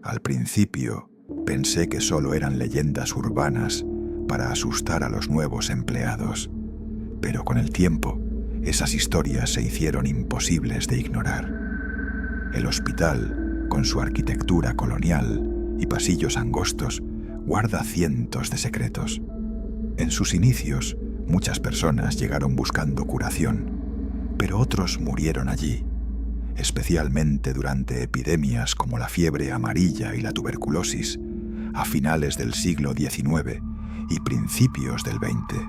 Al principio, pensé que solo eran leyendas urbanas para asustar a los nuevos empleados, pero con el tiempo, esas historias se hicieron imposibles de ignorar. El hospital, con su arquitectura colonial y pasillos angostos, guarda cientos de secretos. En sus inicios, muchas personas llegaron buscando curación, pero otros murieron allí, especialmente durante epidemias como la fiebre amarilla y la tuberculosis, a finales del siglo XIX y principios del XX.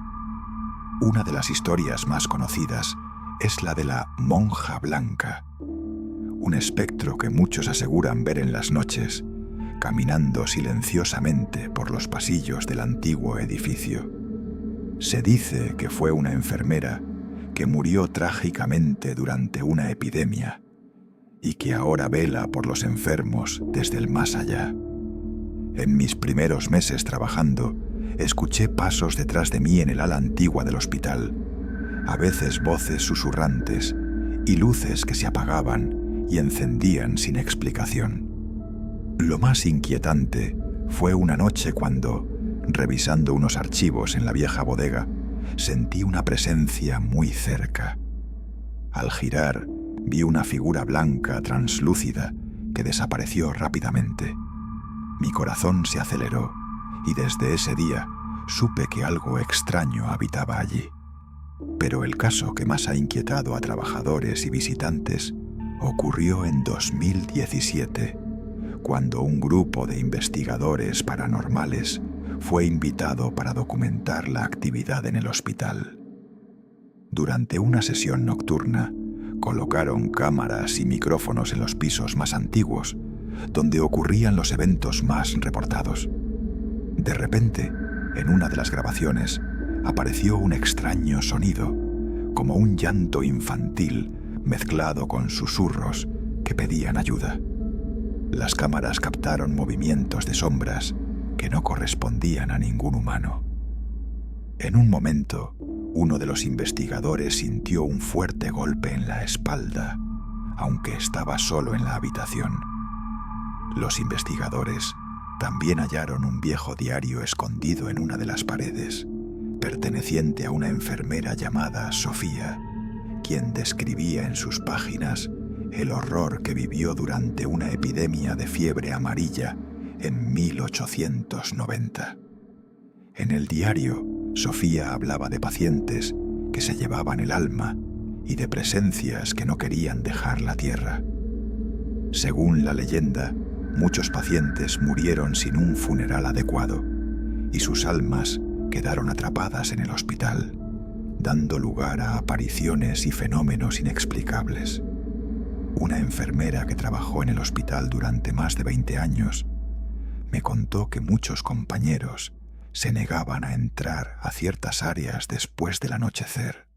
Una de las historias más conocidas es la de la monja blanca, un espectro que muchos aseguran ver en las noches, caminando silenciosamente por los pasillos del antiguo edificio. Se dice que fue una enfermera que murió trágicamente durante una epidemia y que ahora vela por los enfermos desde el más allá. En mis primeros meses trabajando, escuché pasos detrás de mí en el ala antigua del hospital, a veces voces susurrantes y luces que se apagaban y encendían sin explicación. Lo más inquietante fue una noche cuando, revisando unos archivos en la vieja bodega, sentí una presencia muy cerca. Al girar, vi una figura blanca translúcida que desapareció rápidamente. Mi corazón se aceleró y desde ese día supe que algo extraño habitaba allí. Pero el caso que más ha inquietado a trabajadores y visitantes ocurrió en 2017, cuando un grupo de investigadores paranormales fue invitado para documentar la actividad en el hospital. Durante una sesión nocturna, colocaron cámaras y micrófonos en los pisos más antiguos, donde ocurrían los eventos más reportados. De repente, en una de las grabaciones, apareció un extraño sonido, como un llanto infantil mezclado con susurros que pedían ayuda. Las cámaras captaron movimientos de sombras que no correspondían a ningún humano. En un momento, uno de los investigadores sintió un fuerte golpe en la espalda, aunque estaba solo en la habitación. Los investigadores también hallaron un viejo diario escondido en una de las paredes, perteneciente a una enfermera llamada Sofía, quien describía en sus páginas el horror que vivió durante una epidemia de fiebre amarilla en 1890. En el diario, Sofía hablaba de pacientes que se llevaban el alma y de presencias que no querían dejar la tierra. Según la leyenda, muchos pacientes murieron sin un funeral adecuado y sus almas quedaron atrapadas en el hospital, dando lugar a apariciones y fenómenos inexplicables. Una enfermera que trabajó en el hospital durante más de 20 años me contó que muchos compañeros se negaban a entrar a ciertas áreas después del anochecer.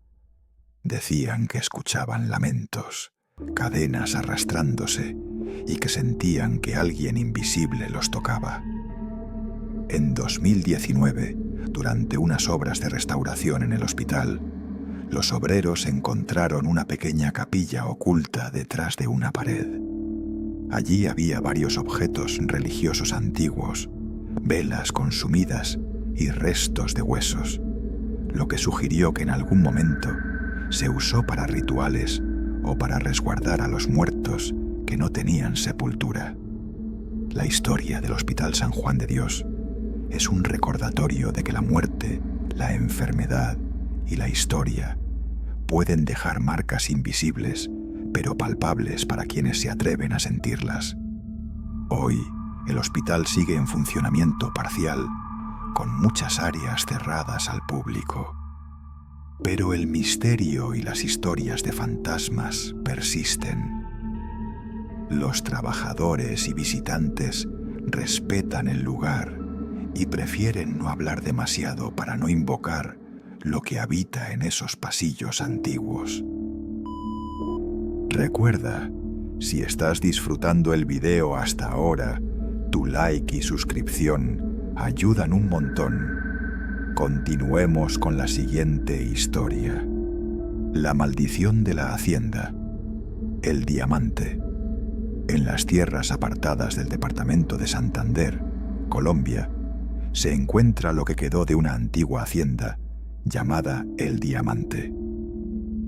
Decían que escuchaban lamentos, cadenas arrastrándose y que sentían que alguien invisible los tocaba. En 2019, durante unas obras de restauración en el hospital, los obreros encontraron una pequeña capilla oculta detrás de una pared. Allí había varios objetos religiosos antiguos, velas consumidas y restos de huesos, lo que sugirió que en algún momento se usó para rituales o para resguardar a los muertos que no tenían sepultura. La historia del Hospital San Juan de Dios es un recordatorio de que la muerte, la enfermedad y la historia pueden dejar marcas invisibles, pero palpables para quienes se atreven a sentirlas. Hoy, el hospital sigue en funcionamiento parcial, con muchas áreas cerradas al público. Pero el misterio y las historias de fantasmas persisten. Los trabajadores y visitantes respetan el lugar y prefieren no hablar demasiado para no invocar lo que habita en esos pasillos antiguos. Recuerda, si estás disfrutando el video hasta ahora, tu like y suscripción ayudan un montón. Continuemos con la siguiente historia. La maldición de la hacienda. El diamante. En las tierras apartadas del departamento de Santander, Colombia, se encuentra lo que quedó de una antigua hacienda llamada El Diamante.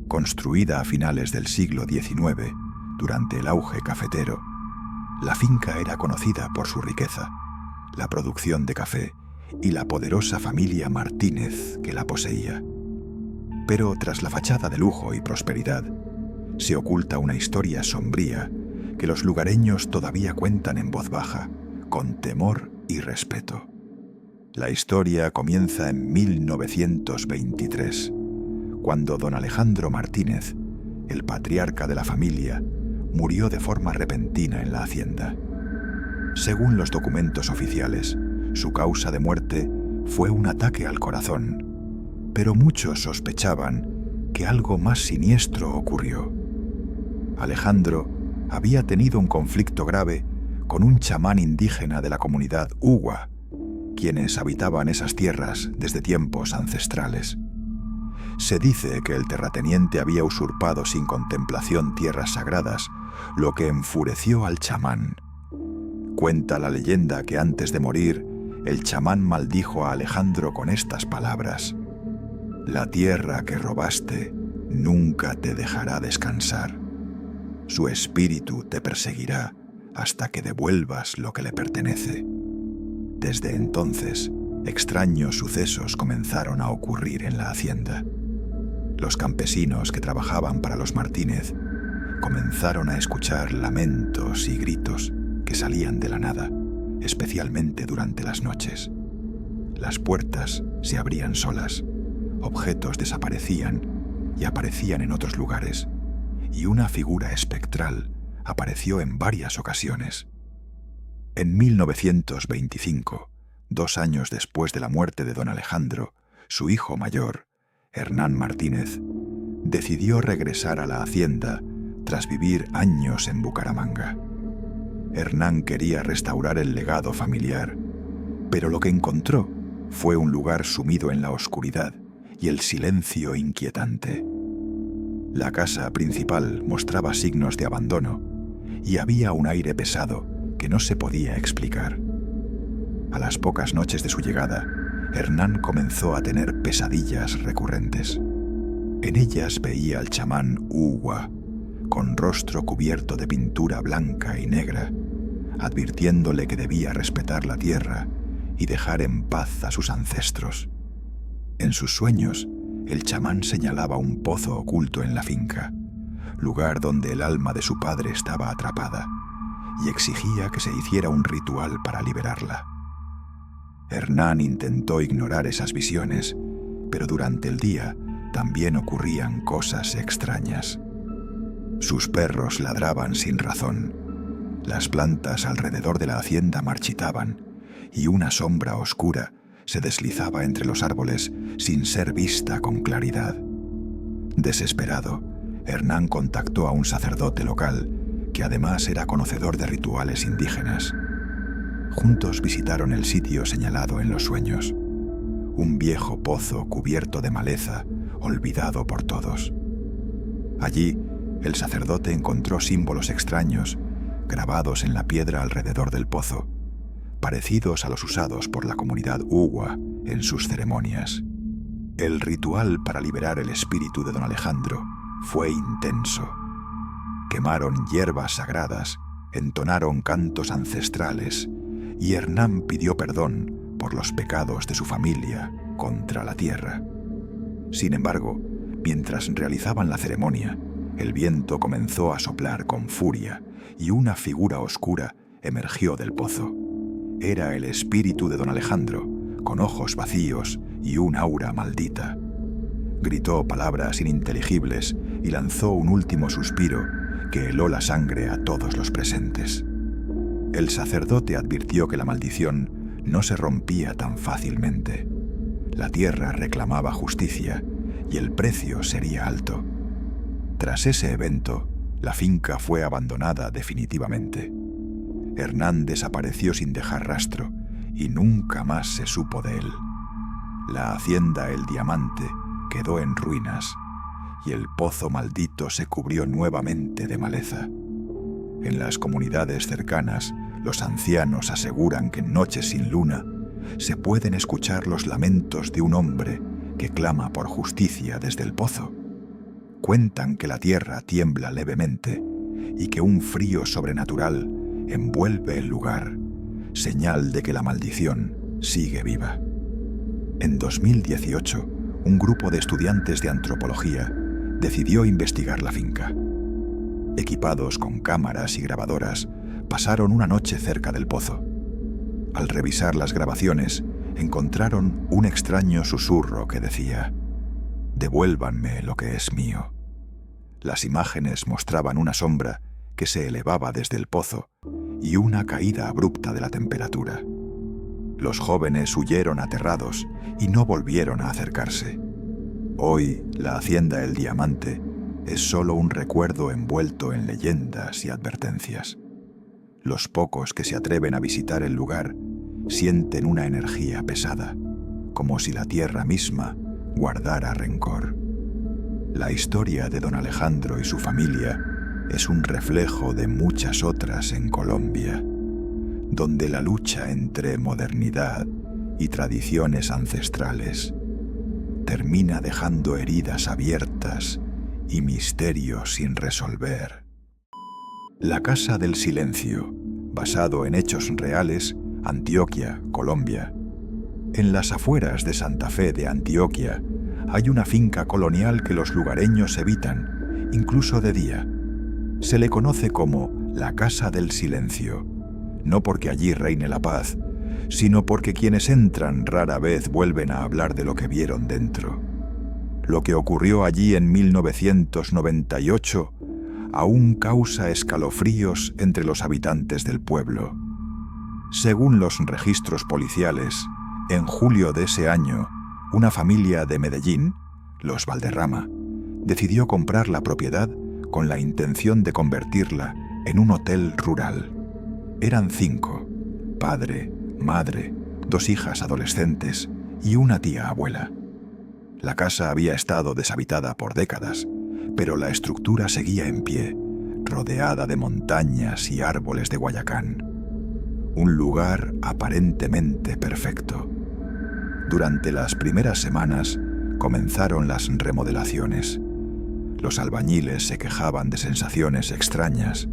Construida a finales del siglo XIX, durante el auge cafetero, la finca era conocida por su riqueza, la producción de café y la poderosa familia Martínez que la poseía. Pero tras la fachada de lujo y prosperidad, se oculta una historia sombría que los lugareños todavía cuentan en voz baja, con temor y respeto. La historia comienza en 1923, cuando don Alejandro Martínez, el patriarca de la familia, murió de forma repentina en la hacienda. Según los documentos oficiales, su causa de muerte fue un ataque al corazón, pero muchos sospechaban que algo más siniestro ocurrió. Alejandro había tenido un conflicto grave con un chamán indígena de la comunidad Uwa, quienes habitaban esas tierras desde tiempos ancestrales. Se dice que el terrateniente había usurpado sin contemplación tierras sagradas, lo que enfureció al chamán. Cuenta la leyenda que antes de morir, el chamán maldijo a Alejandro con estas palabras: «La tierra que robaste nunca te dejará descansar. Su espíritu te perseguirá hasta que devuelvas lo que le pertenece». Desde entonces, extraños sucesos comenzaron a ocurrir en la hacienda. Los campesinos que trabajaban para los Martínez comenzaron a escuchar lamentos y gritos que salían de la nada, especialmente durante las noches. Las puertas se abrían solas, objetos desaparecían y aparecían en otros lugares, y una figura espectral apareció en varias ocasiones. En 1925, 2 años después de la muerte de don Alejandro, su hijo mayor, Hernán Martínez, decidió regresar a la hacienda tras vivir años en Bucaramanga. Hernán quería restaurar el legado familiar, pero lo que encontró fue un lugar sumido en la oscuridad y el silencio inquietante. La casa principal mostraba signos de abandono y había un aire pesado que no se podía explicar. A las pocas noches de su llegada, Hernán comenzó a tener pesadillas recurrentes. En ellas veía al chamán Uwa, con rostro cubierto de pintura blanca y negra, advirtiéndole que debía respetar la tierra y dejar en paz a sus ancestros. En sus sueños, el chamán señalaba un pozo oculto en la finca, lugar donde el alma de su padre estaba atrapada, y exigía que se hiciera un ritual para liberarla. Hernán intentó ignorar esas visiones, pero durante el día también ocurrían cosas extrañas. Sus perros ladraban sin razón, las plantas alrededor de la hacienda marchitaban y una sombra oscura se deslizaba entre los árboles sin ser vista con claridad. Desesperado, Hernán contactó a un sacerdote local que además era conocedor de rituales indígenas. Juntos visitaron el sitio señalado en los sueños, un viejo pozo cubierto de maleza, olvidado por todos. Allí, el sacerdote encontró símbolos extraños grabados en la piedra alrededor del pozo, parecidos a los usados por la comunidad Uwa en sus ceremonias. El ritual para liberar el espíritu de don Alejandro fue intenso. Quemaron hierbas sagradas, entonaron cantos ancestrales, y Hernán pidió perdón por los pecados de su familia contra la tierra. Sin embargo, mientras realizaban la ceremonia, el viento comenzó a soplar con furia y una figura oscura emergió del pozo. Era el espíritu de don Alejandro, con ojos vacíos y un aura maldita. Gritó palabras ininteligibles y lanzó un último suspiro que heló la sangre a todos los presentes. El sacerdote advirtió que la maldición no se rompía tan fácilmente. La tierra reclamaba justicia y el precio sería alto. Tras ese evento, la finca fue abandonada definitivamente. Hernán desapareció sin dejar rastro y nunca más se supo de él. La hacienda El Diamante quedó en ruinas y el pozo maldito se cubrió nuevamente de maleza. En las comunidades cercanas, los ancianos aseguran que en noches sin luna se pueden escuchar los lamentos de un hombre que clama por justicia desde el pozo. Cuentan que la tierra tiembla levemente y que un frío sobrenatural envuelve el lugar, señal de que la maldición sigue viva. En 2018, un grupo de estudiantes de antropología decidió investigar la finca. Equipados con cámaras y grabadoras, pasaron una noche cerca del pozo. Al revisar las grabaciones, encontraron un extraño susurro que decía: «Devuélvanme lo que es mío». Las imágenes mostraban una sombra que se elevaba desde el pozo y una caída abrupta de la temperatura. Los jóvenes huyeron aterrados y no volvieron a acercarse. Hoy, la hacienda El Diamante es solo un recuerdo envuelto en leyendas y advertencias. Los pocos que se atreven a visitar el lugar sienten una energía pesada, como si la tierra misma guardara rencor. La historia de don Alejandro y su familia es un reflejo de muchas otras en Colombia. donde la lucha entre modernidad y tradiciones ancestrales termina dejando heridas abiertas y misterios sin resolver. La Casa del Silencio, basado en hechos reales, Antioquia, Colombia. En las afueras de Santa Fe de Antioquia hay una finca colonial que los lugareños evitan, incluso de día. Se le conoce como la Casa del Silencio, no porque allí reine la paz, sino porque quienes entran rara vez vuelven a hablar de lo que vieron dentro. Lo que ocurrió allí en 1998 aún causa escalofríos entre los habitantes del pueblo. Según los registros policiales, en julio de ese año, una familia de Medellín, los Valderrama, decidió comprar la propiedad con la intención de convertirla en un hotel rural. Eran 5, padre, madre, 2 hijas adolescentes y una tía abuela. La casa había estado deshabitada por décadas, pero la estructura seguía en pie, rodeada de montañas y árboles de Guayacán. Un lugar aparentemente perfecto. Durante las primeras semanas comenzaron las remodelaciones. Los albañiles se quejaban de sensaciones extrañas,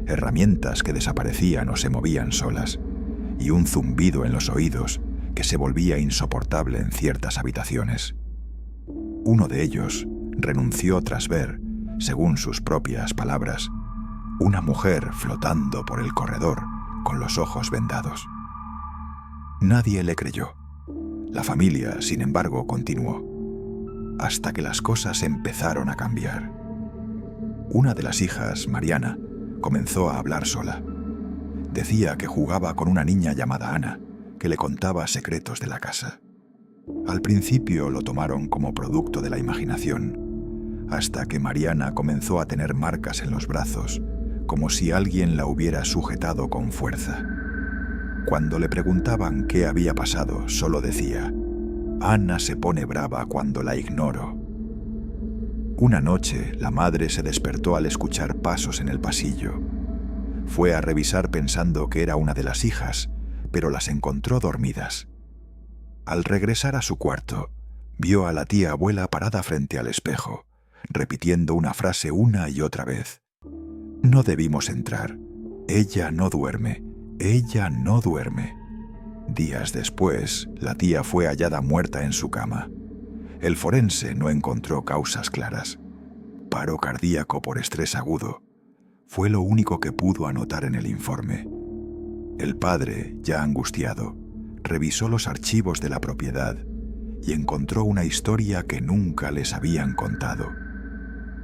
herramientas que desaparecían o se movían solas, y un zumbido en los oídos que se volvía insoportable en ciertas habitaciones. Uno de ellos renunció tras ver, según sus propias palabras, una mujer flotando por el corredor con los ojos vendados. Nadie le creyó. La familia, sin embargo, continuó, hasta que las cosas empezaron a cambiar. Una de las hijas, Mariana, comenzó a hablar sola. Decía que jugaba con una niña llamada Ana, que le contaba secretos de la casa. Al principio lo tomaron como producto de la imaginación, hasta que Mariana comenzó a tener marcas en los brazos, como si alguien la hubiera sujetado con fuerza. Cuando le preguntaban qué había pasado, solo decía: «Ana se pone brava cuando la ignoro». Una noche, la madre se despertó al escuchar pasos en el pasillo. Fue a revisar pensando que era una de las hijas, pero las encontró dormidas. Al regresar a su cuarto, vio a la tía abuela parada frente al espejo, repitiendo una frase una y otra vez. «No debimos entrar. Ella no duerme. Ella no duerme». Días después, la tía fue hallada muerta en su cama. El forense no encontró causas claras. Paro cardíaco por estrés agudo fue lo único que pudo anotar en el informe. El padre, ya angustiado, revisó los archivos de la propiedad y encontró una historia que nunca les habían contado.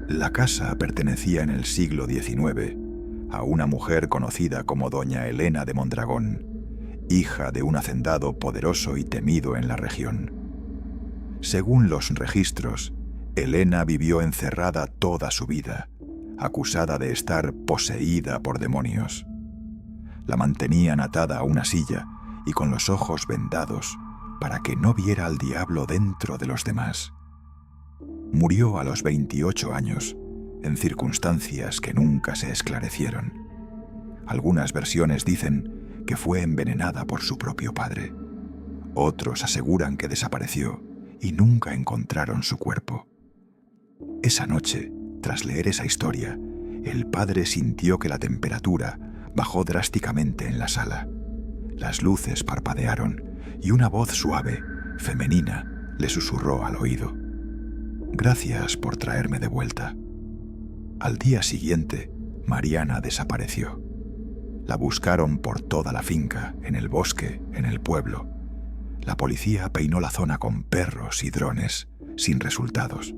La casa pertenecía en el siglo XIX a una mujer conocida como doña Elena de Mondragón, hija de un hacendado poderoso y temido en la región. Según los registros, Elena vivió encerrada toda su vida, acusada de estar poseída por demonios. La mantenían atada a una silla y con los ojos vendados para que no viera al diablo dentro de los demás. Murió a los 28 años, en circunstancias que nunca se esclarecieron. Algunas versiones dicen que fue envenenada por su propio padre. Otros aseguran que desapareció y nunca encontraron su cuerpo. Esa noche, tras leer esa historia, el padre sintió que la temperatura bajó drásticamente en la sala. Las luces parpadearon y una voz suave, femenina, le susurró al oído: «Gracias por traerme de vuelta». Al día siguiente, Mariana desapareció. La buscaron por toda la finca, en el bosque, en el pueblo. La policía peinó la zona con perros y drones, sin resultados.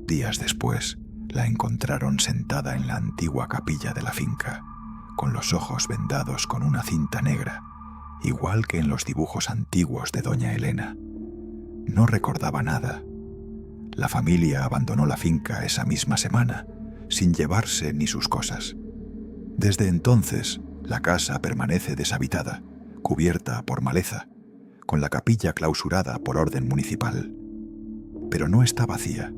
Días después, la encontraron sentada en la antigua capilla de la finca, con los ojos vendados con una cinta negra, igual que en los dibujos antiguos de doña Elena. No recordaba nada. La familia abandonó la finca esa misma semana, sin llevarse ni sus cosas. Desde entonces, la casa permanece deshabitada, cubierta por maleza, con la capilla clausurada por orden municipal. Pero no está vacía.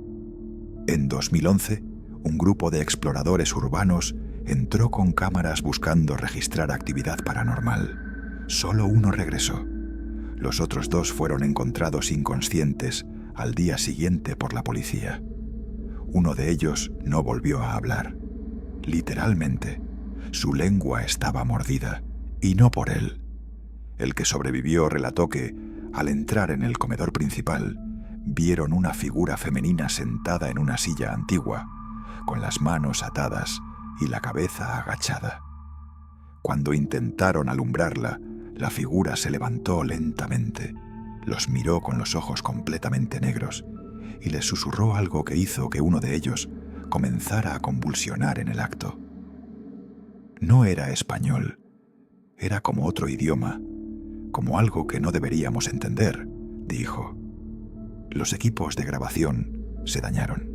En 2011, un grupo de exploradores urbanos entró con cámaras buscando registrar actividad paranormal. Solo uno regresó. Los otros 2 fueron encontrados inconscientes al día siguiente por la policía. Uno de ellos no volvió a hablar. Literalmente, su lengua estaba mordida, y no por él. El que sobrevivió relató que, al entrar en el comedor principal, vieron una figura femenina sentada en una silla antigua, con las manos atadas y la cabeza agachada. Cuando intentaron alumbrarla, la figura se levantó lentamente, los miró con los ojos completamente negros y les susurró algo que hizo que uno de ellos comenzara a convulsionar en el acto. No era español, era como otro idioma, como algo que no deberíamos entender, dijo. Los equipos de grabación se dañaron.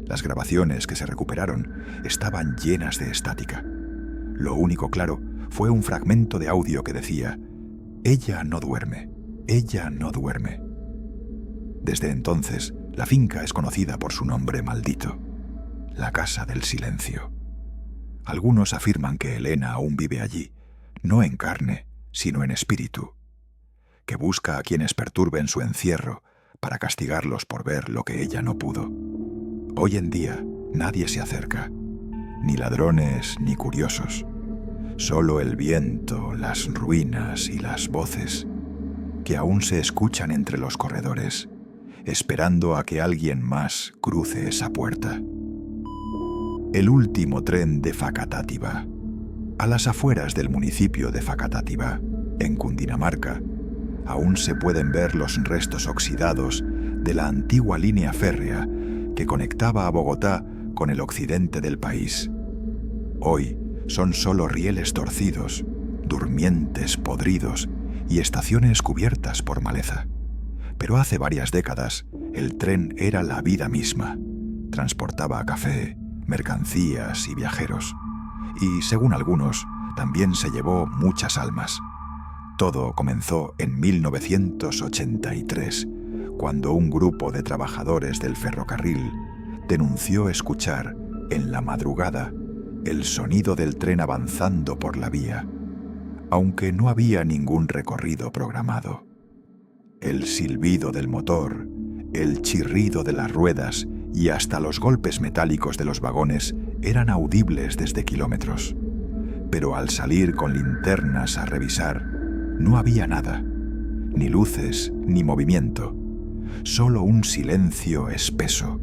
Las grabaciones que se recuperaron estaban llenas de estática. Lo único claro fue un fragmento de audio que decía: «Ella no duerme, ella no duerme». Desde entonces, la finca es conocida por su nombre maldito, la Casa del Silencio. Algunos afirman que Elena aún vive allí, no en carne, sino en espíritu, que busca a quienes perturben su encierro para castigarlos por ver lo que ella no pudo. Hoy en día nadie se acerca, ni ladrones ni curiosos. Solo el viento, las ruinas y las voces que aún se escuchan entre los corredores, esperando a que alguien más cruce esa puerta. El último tren de Facatativá. A las afueras del municipio de Facatativá, en Cundinamarca, aún se pueden ver los restos oxidados de la antigua línea férrea que conectaba a Bogotá con el occidente del país. Hoy son solo rieles torcidos, durmientes podridos y estaciones cubiertas por maleza. Pero hace varias décadas, el tren era la vida misma. Transportaba café, mercancías y viajeros. Y, según algunos, también se llevó muchas almas. Todo comenzó en 1983, cuando un grupo de trabajadores del ferrocarril denunció escuchar, en la madrugada, el sonido del tren avanzando por la vía, aunque no había ningún recorrido programado. El silbido del motor, el chirrido de las ruedas y hasta los golpes metálicos de los vagones eran audibles desde kilómetros. Pero al salir con linternas a revisar, no había nada, ni luces ni movimiento, solo un silencio espeso.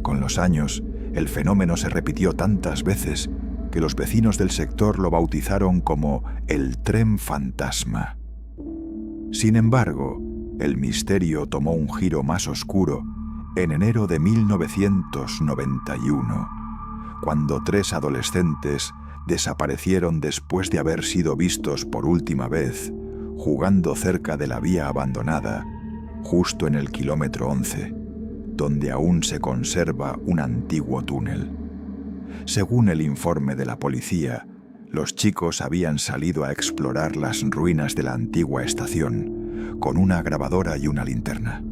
Con los años, el fenómeno se repitió tantas veces que los vecinos del sector lo bautizaron como el tren fantasma. Sin embargo, el misterio tomó un giro más oscuro en enero de 1991, cuando 3 adolescentes desaparecieron después de haber sido vistos por última vez jugando cerca de la vía abandonada, justo en el kilómetro 11, donde aún se conserva un antiguo túnel. Según el informe de la policía, los chicos habían salido a explorar las ruinas de la antigua estación con una grabadora y una linterna.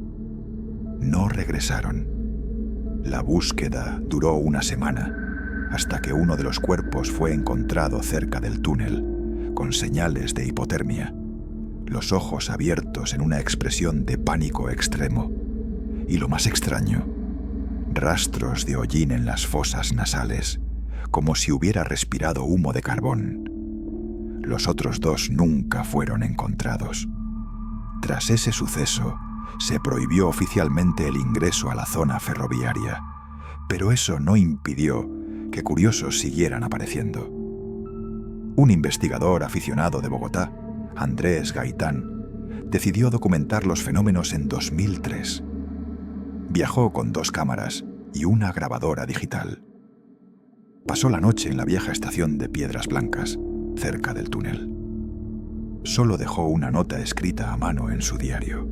No regresaron. La búsqueda duró una semana, hasta que uno de los cuerpos fue encontrado cerca del túnel, con señales de hipotermia, los ojos abiertos en una expresión de pánico extremo. Y lo más extraño, rastros de hollín en las fosas nasales, como si hubiera respirado humo de carbón. Los otros 2 nunca fueron encontrados. Tras ese suceso, se prohibió oficialmente el ingreso a la zona ferroviaria, pero eso no impidió que curiosos siguieran apareciendo. Un investigador aficionado de Bogotá, Andrés Gaitán, decidió documentar los fenómenos en 2003. Viajó con 2 cámaras y una grabadora digital. Pasó la noche en la vieja estación de Piedras Blancas, cerca del túnel. Solo dejó una nota escrita a mano en su diario.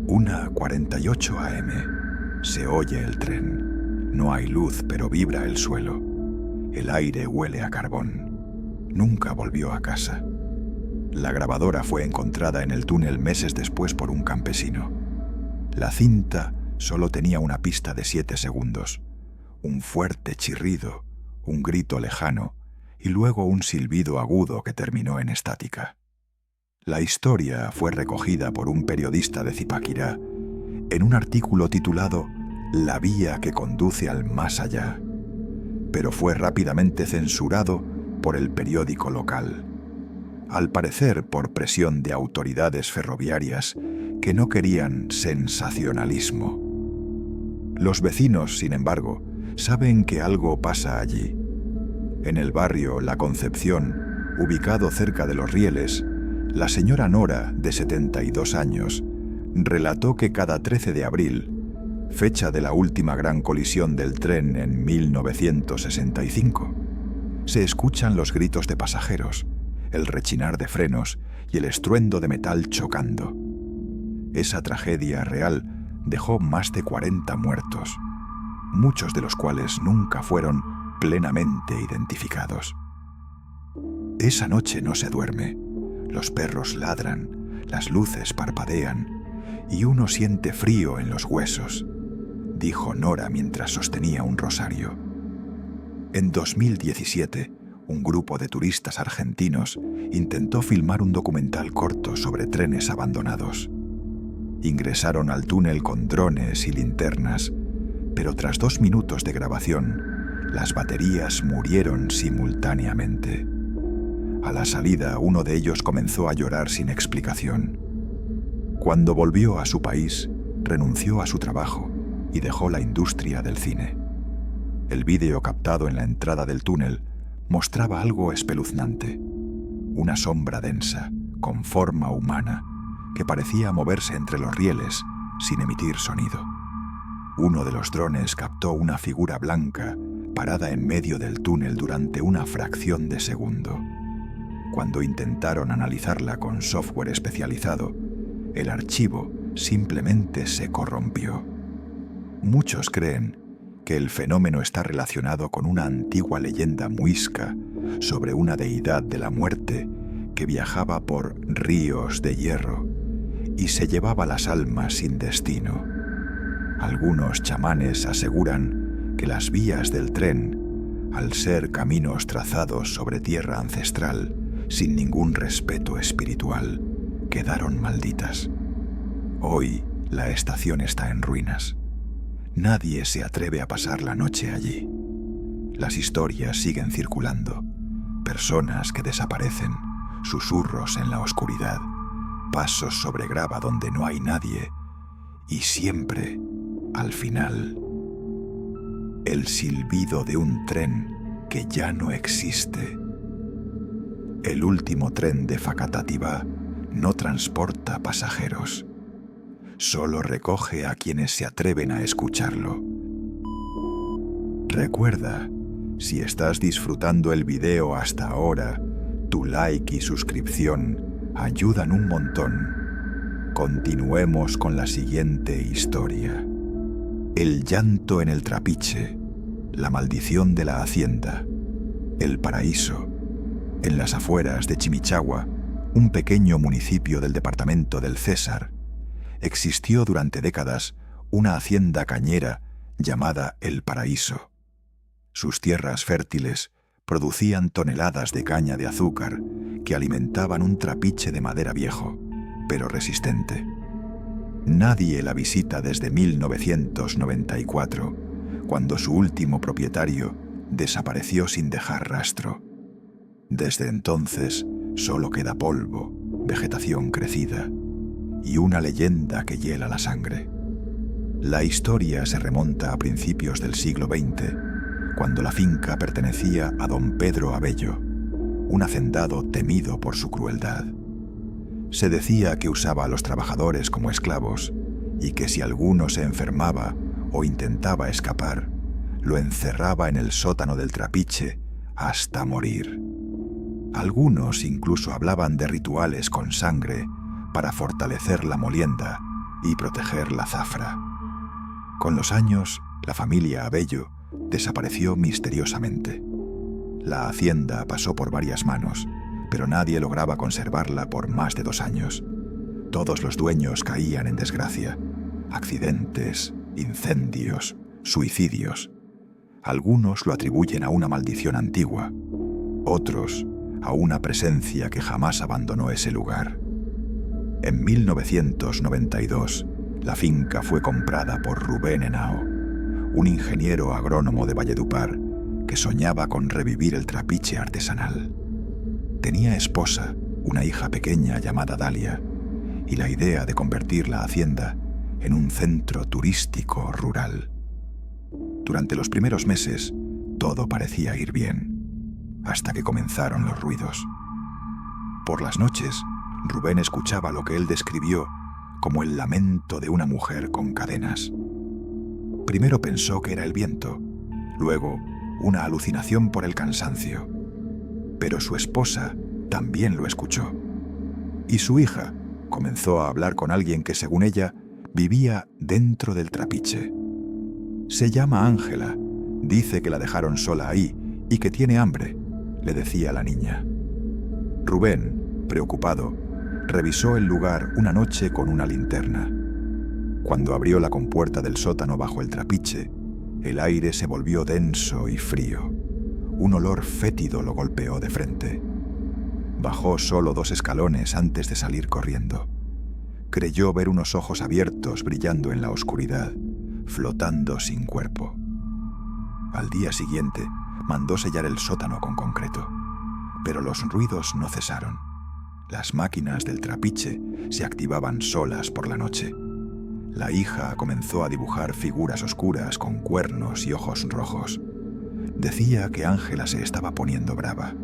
1:48 a.m. Se oye el tren. No hay luz, pero vibra el suelo. El aire huele a carbón. Nunca volvió a casa. La grabadora fue encontrada en el túnel meses después por un campesino. La cinta solo tenía una pista de 7 segundos, un fuerte chirrido, un grito lejano y luego un silbido agudo que terminó en estática. La historia fue recogida por un periodista de Zipaquirá en un artículo titulado La vía que conduce al más allá, pero fue rápidamente censurado por el periódico local, al parecer por presión de autoridades ferroviarias que no querían sensacionalismo. Los vecinos, sin embargo, saben que algo pasa allí. En el barrio La Concepción, ubicado cerca de Los Rieles, la señora Nora, de 72 años, relató que cada 13 de abril, fecha de la última gran colisión del tren en 1965, se escuchan los gritos de pasajeros, el rechinar de frenos y el estruendo de metal chocando. Esa tragedia real dejó más de 40 muertos, muchos de los cuales nunca fueron plenamente identificados. Esa noche no se duerme. Los perros ladran, las luces parpadean y uno siente frío en los huesos, dijo Nora mientras sostenía un rosario. En 2017, un grupo de turistas argentinos intentó filmar un documental corto sobre trenes abandonados. Ingresaron al túnel con drones y linternas, pero tras 2 minutos de grabación, las baterías murieron simultáneamente. A la salida, uno de ellos comenzó a llorar sin explicación. Cuando volvió a su país, renunció a su trabajo y dejó la industria del cine. El vídeo captado en la entrada del túnel mostraba algo espeluznante. Una sombra densa, con forma humana, que parecía moverse entre los rieles sin emitir sonido. Uno de los drones captó una figura blanca parada en medio del túnel durante una fracción de segundo. Cuando intentaron analizarla con software especializado, el archivo simplemente se corrompió. Muchos creen que el fenómeno está relacionado con una antigua leyenda muisca sobre una deidad de la muerte que viajaba por ríos de hierro y se llevaba las almas sin destino. Algunos chamanes aseguran que las vías del tren, al ser caminos trazados sobre tierra ancestral, sin ningún respeto espiritual, quedaron malditas. Hoy la estación está en ruinas. Nadie se atreve a pasar la noche allí. Las historias siguen circulando. Personas que desaparecen, susurros en la oscuridad, pasos sobre grava donde no hay nadie y siempre, al final, el silbido de un tren que ya no existe. El último tren de Facatativá no transporta pasajeros. Solo recoge a quienes se atreven a escucharlo. Recuerda, si estás disfrutando el video hasta ahora, tu like y suscripción ayudan un montón. Continuemos con la siguiente historia. El llanto en el trapiche, la maldición de la hacienda, el paraíso. En las afueras de Chimichagua, un pequeño municipio del departamento del César, existió durante décadas una hacienda cañera llamada El Paraíso. Sus tierras fértiles producían toneladas de caña de azúcar que alimentaban un trapiche de madera viejo, pero resistente. Nadie la visita desde 1994, cuando su último propietario desapareció sin dejar rastro. Desde entonces solo queda polvo, vegetación crecida y una leyenda que hiela la sangre. La historia se remonta a principios del siglo XX, cuando la finca pertenecía a don Pedro Abello, un hacendado temido por su crueldad. Se decía que usaba a los trabajadores como esclavos y que si alguno se enfermaba o intentaba escapar, lo encerraba en el sótano del trapiche hasta morir. Algunos incluso hablaban de rituales con sangre para fortalecer la molienda y proteger la zafra. Con los años, la familia Abello desapareció misteriosamente. La hacienda pasó por varias manos, pero nadie lograba conservarla por más de 2 años. Todos los dueños caían en desgracia. Accidentes, incendios, suicidios. Algunos lo atribuyen a una maldición antigua, otros a una presencia que jamás abandonó ese lugar. En 1992, la finca fue comprada por Rubén Henao, un ingeniero agrónomo de Valledupar que soñaba con revivir el trapiche artesanal. Tenía esposa, una hija pequeña llamada Dalia, y la idea de convertir la hacienda en un centro turístico rural. Durante los primeros meses, todo parecía ir bien, hasta que comenzaron los ruidos. Por las noches, Rubén escuchaba lo que él describió como el lamento de una mujer con cadenas. Primero pensó que era el viento, luego una alucinación por el cansancio. Pero su esposa también lo escuchó. Y su hija comenzó a hablar con alguien que, según ella, vivía dentro del trapiche. Se llama Ángela, dice que la dejaron sola ahí y que tiene hambre, le decía la niña. Rubén, preocupado, revisó el lugar una noche con una linterna. Cuando abrió la compuerta del sótano bajo el trapiche, el aire se volvió denso y frío. Un olor fétido lo golpeó de frente. Bajó solo 2 escalones antes de salir corriendo. Creyó ver unos ojos abiertos brillando en la oscuridad, flotando sin cuerpo. Al día siguiente, mandó sellar el sótano con concreto, pero los ruidos no cesaron. Las máquinas del trapiche se activaban solas por la noche. La hija comenzó a dibujar figuras oscuras con cuernos y ojos rojos. Decía que Ángela se estaba poniendo brava.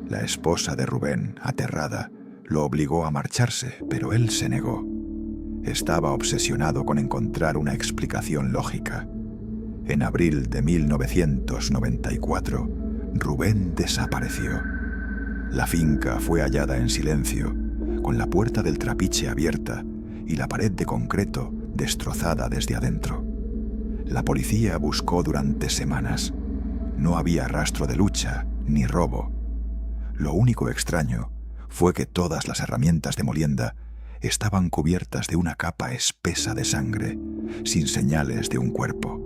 La esposa de Rubén, aterrada, lo obligó a marcharse, pero él se negó. Estaba obsesionado con encontrar una explicación lógica. En abril de 1994, Rubén desapareció. La finca fue hallada en silencio, con la puerta del trapiche abierta y la pared de concreto destrozada desde adentro. La policía buscó durante semanas. No había rastro de lucha ni robo. Lo único extraño fue que todas las herramientas de molienda estaban cubiertas de una capa espesa de sangre, sin señales de un cuerpo.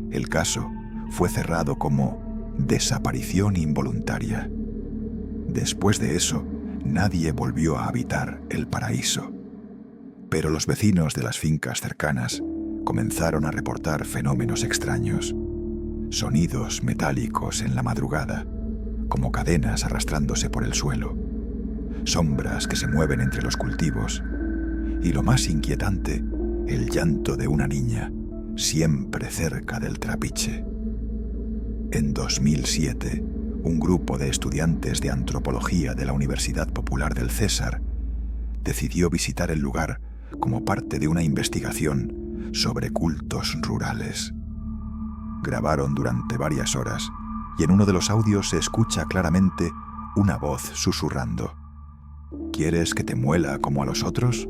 El caso fue cerrado como desaparición involuntaria. Después de eso, nadie volvió a habitar el paraíso. Pero los vecinos de las fincas cercanas comenzaron a reportar fenómenos extraños. Sonidos metálicos en la madrugada, como cadenas arrastrándose por el suelo. Sombras que se mueven entre los cultivos. Y lo más inquietante, el llanto de una niña, siempre cerca del trapiche. En 2007, un grupo de estudiantes de antropología de la Universidad Popular del César decidió visitar el lugar como parte de una investigación sobre cultos rurales. Grabaron durante varias horas y en uno de los audios se escucha claramente una voz susurrando: ¿Quieres que te muela como a los otros?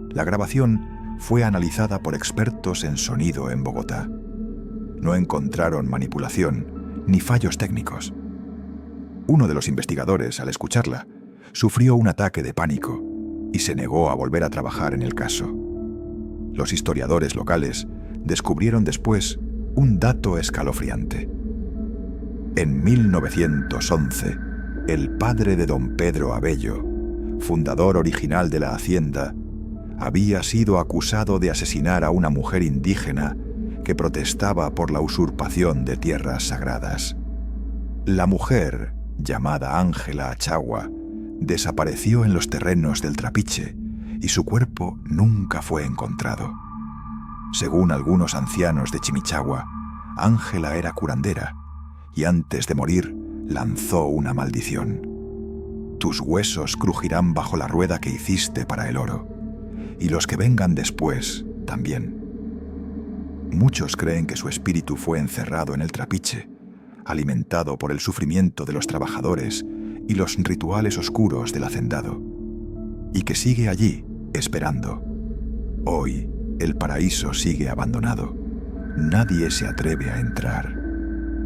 La grabación fue analizada por expertos en sonido en Bogotá. No encontraron manipulación ni fallos técnicos. Uno de los investigadores, al escucharla, sufrió un ataque de pánico y se negó a volver a trabajar en el caso. Los historiadores locales descubrieron después un dato escalofriante. En 1911, el padre de don Pedro Abello, fundador original de la hacienda, había sido acusado de asesinar a una mujer indígena que protestaba por la usurpación de tierras sagradas. La mujer, llamada Ángela Achagua, desapareció en los terrenos del trapiche y su cuerpo nunca fue encontrado. Según algunos ancianos de Chimichagua, Ángela era curandera y antes de morir lanzó una maldición. Tus huesos crujirán bajo la rueda que hiciste para el oro, y los que vengan después también. Muchos creen que su espíritu fue encerrado en el trapiche, alimentado por el sufrimiento de los trabajadores y los rituales oscuros del hacendado, y que sigue allí, esperando. Hoy, el paraíso sigue abandonado. Nadie se atreve a entrar.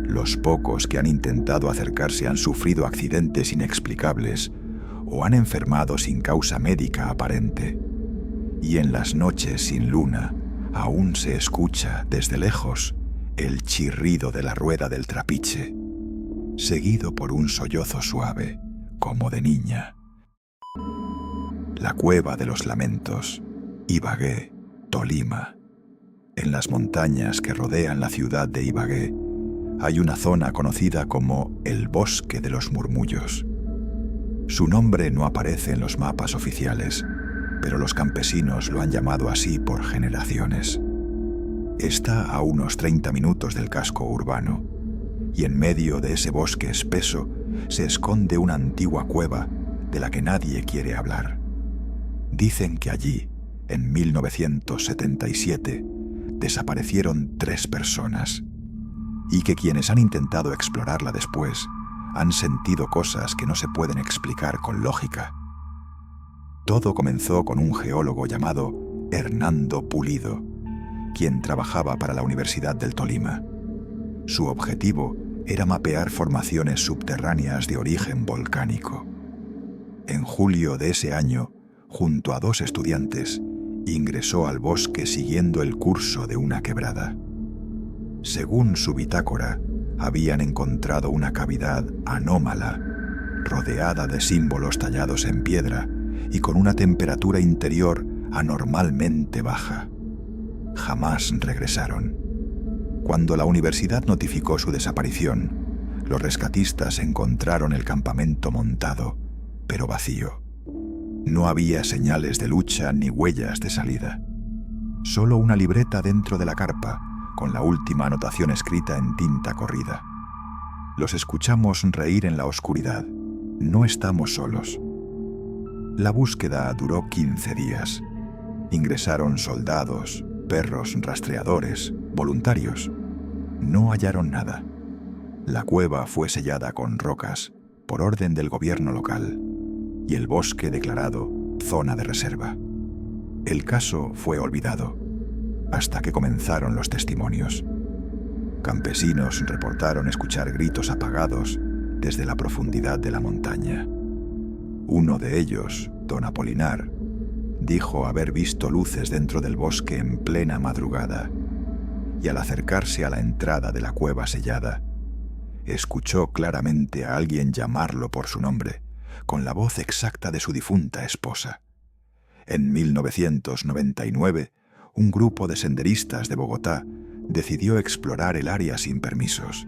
Los pocos que han intentado acercarse han sufrido accidentes inexplicables o han enfermado sin causa médica aparente. Y en las noches sin luna, aún se escucha desde lejos el chirrido de la rueda del trapiche, seguido por un sollozo suave, como de niña. La cueva de los lamentos, Ibagué, Tolima. En las montañas que rodean la ciudad de Ibagué hay una zona conocida como el Bosque de los Murmullos. Su nombre no aparece en los mapas oficiales, pero los campesinos lo han llamado así por generaciones. Está a unos 30 minutos del casco urbano, y en medio de ese bosque espeso se esconde una antigua cueva de la que nadie quiere hablar. Dicen que allí, en 1977, desaparecieron 3 personas, y que quienes han intentado explorarla después han sentido cosas que no se pueden explicar con lógica. Todo comenzó con un geólogo llamado Hernando Pulido, quien trabajaba para la Universidad del Tolima. Su objetivo era mapear formaciones subterráneas de origen volcánico. En julio de ese año, junto a 2 estudiantes, ingresó al bosque siguiendo el curso de una quebrada. Según su bitácora, habían encontrado una cavidad anómala, rodeada de símbolos tallados en piedra y con una temperatura interior anormalmente baja. Jamás regresaron. Cuando la universidad notificó su desaparición, los rescatistas encontraron el campamento montado, pero vacío. No había señales de lucha ni huellas de salida. Solo una libreta dentro de la carpa, con la última anotación escrita en tinta corrida. Los escuchamos reír en la oscuridad. No estamos solos. La búsqueda duró 15 días. Ingresaron soldados, perros rastreadores, voluntarios. No hallaron nada. La cueva fue sellada con rocas por orden del gobierno local y el bosque declarado zona de reserva. El caso fue olvidado hasta que comenzaron los testimonios. Campesinos reportaron escuchar gritos apagados desde la profundidad de la montaña. Uno de ellos, don Apolinar, dijo haber visto luces dentro del bosque en plena madrugada, y al acercarse a la entrada de la cueva sellada, escuchó claramente a alguien llamarlo por su nombre, con la voz exacta de su difunta esposa. En 1999, un grupo de senderistas de Bogotá decidió explorar el área sin permisos.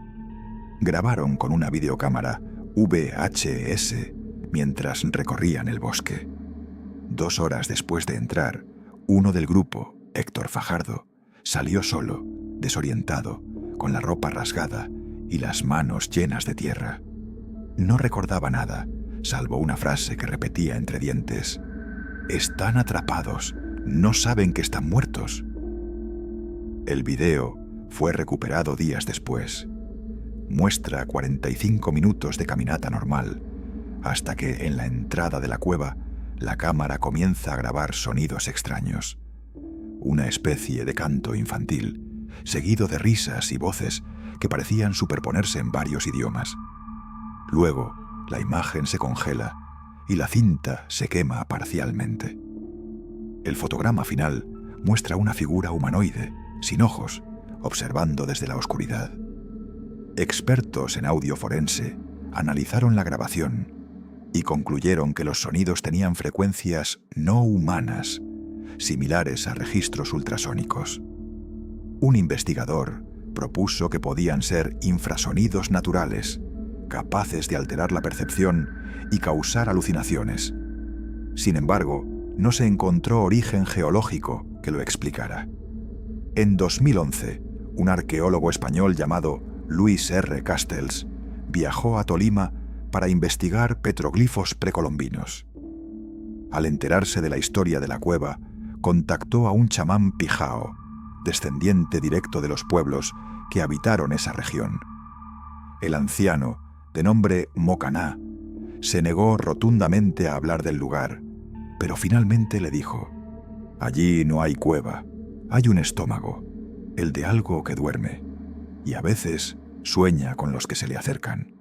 Grabaron con una videocámara VHS mientras recorrían el bosque. 2 horas después de entrar, uno del grupo, Héctor Fajardo, salió solo, desorientado, con la ropa rasgada y las manos llenas de tierra. No recordaba nada, salvo una frase que repetía entre dientes: «Están atrapados, no saben que están muertos». El video fue recuperado días después. Muestra 45 minutos de caminata normal, hasta que en la entrada de la cueva la cámara comienza a grabar sonidos extraños. Una especie de canto infantil, seguido de risas y voces que parecían superponerse en varios idiomas. Luego, la imagen se congela y la cinta se quema parcialmente. El fotograma final muestra una figura humanoide, sin ojos, observando desde la oscuridad. Expertos en audio forense analizaron la grabación y concluyeron que los sonidos tenían frecuencias no humanas, similares a registros ultrasónicos. Un investigador propuso que podían ser infrasonidos naturales, capaces de alterar la percepción y causar alucinaciones. Sin embargo, no se encontró origen geológico que lo explicara. En 2011, un arqueólogo español llamado Luis R. Castells viajó a Tolima para investigar petroglifos precolombinos. Al enterarse de la historia de la cueva, contactó a un chamán pijao, descendiente directo de los pueblos que habitaron esa región. El anciano, de nombre Mocaná, se negó rotundamente a hablar del lugar, pero finalmente le dijo: «Allí no hay cueva, hay un estómago, el de algo que duerme, y a veces sueña con los que se le acercan».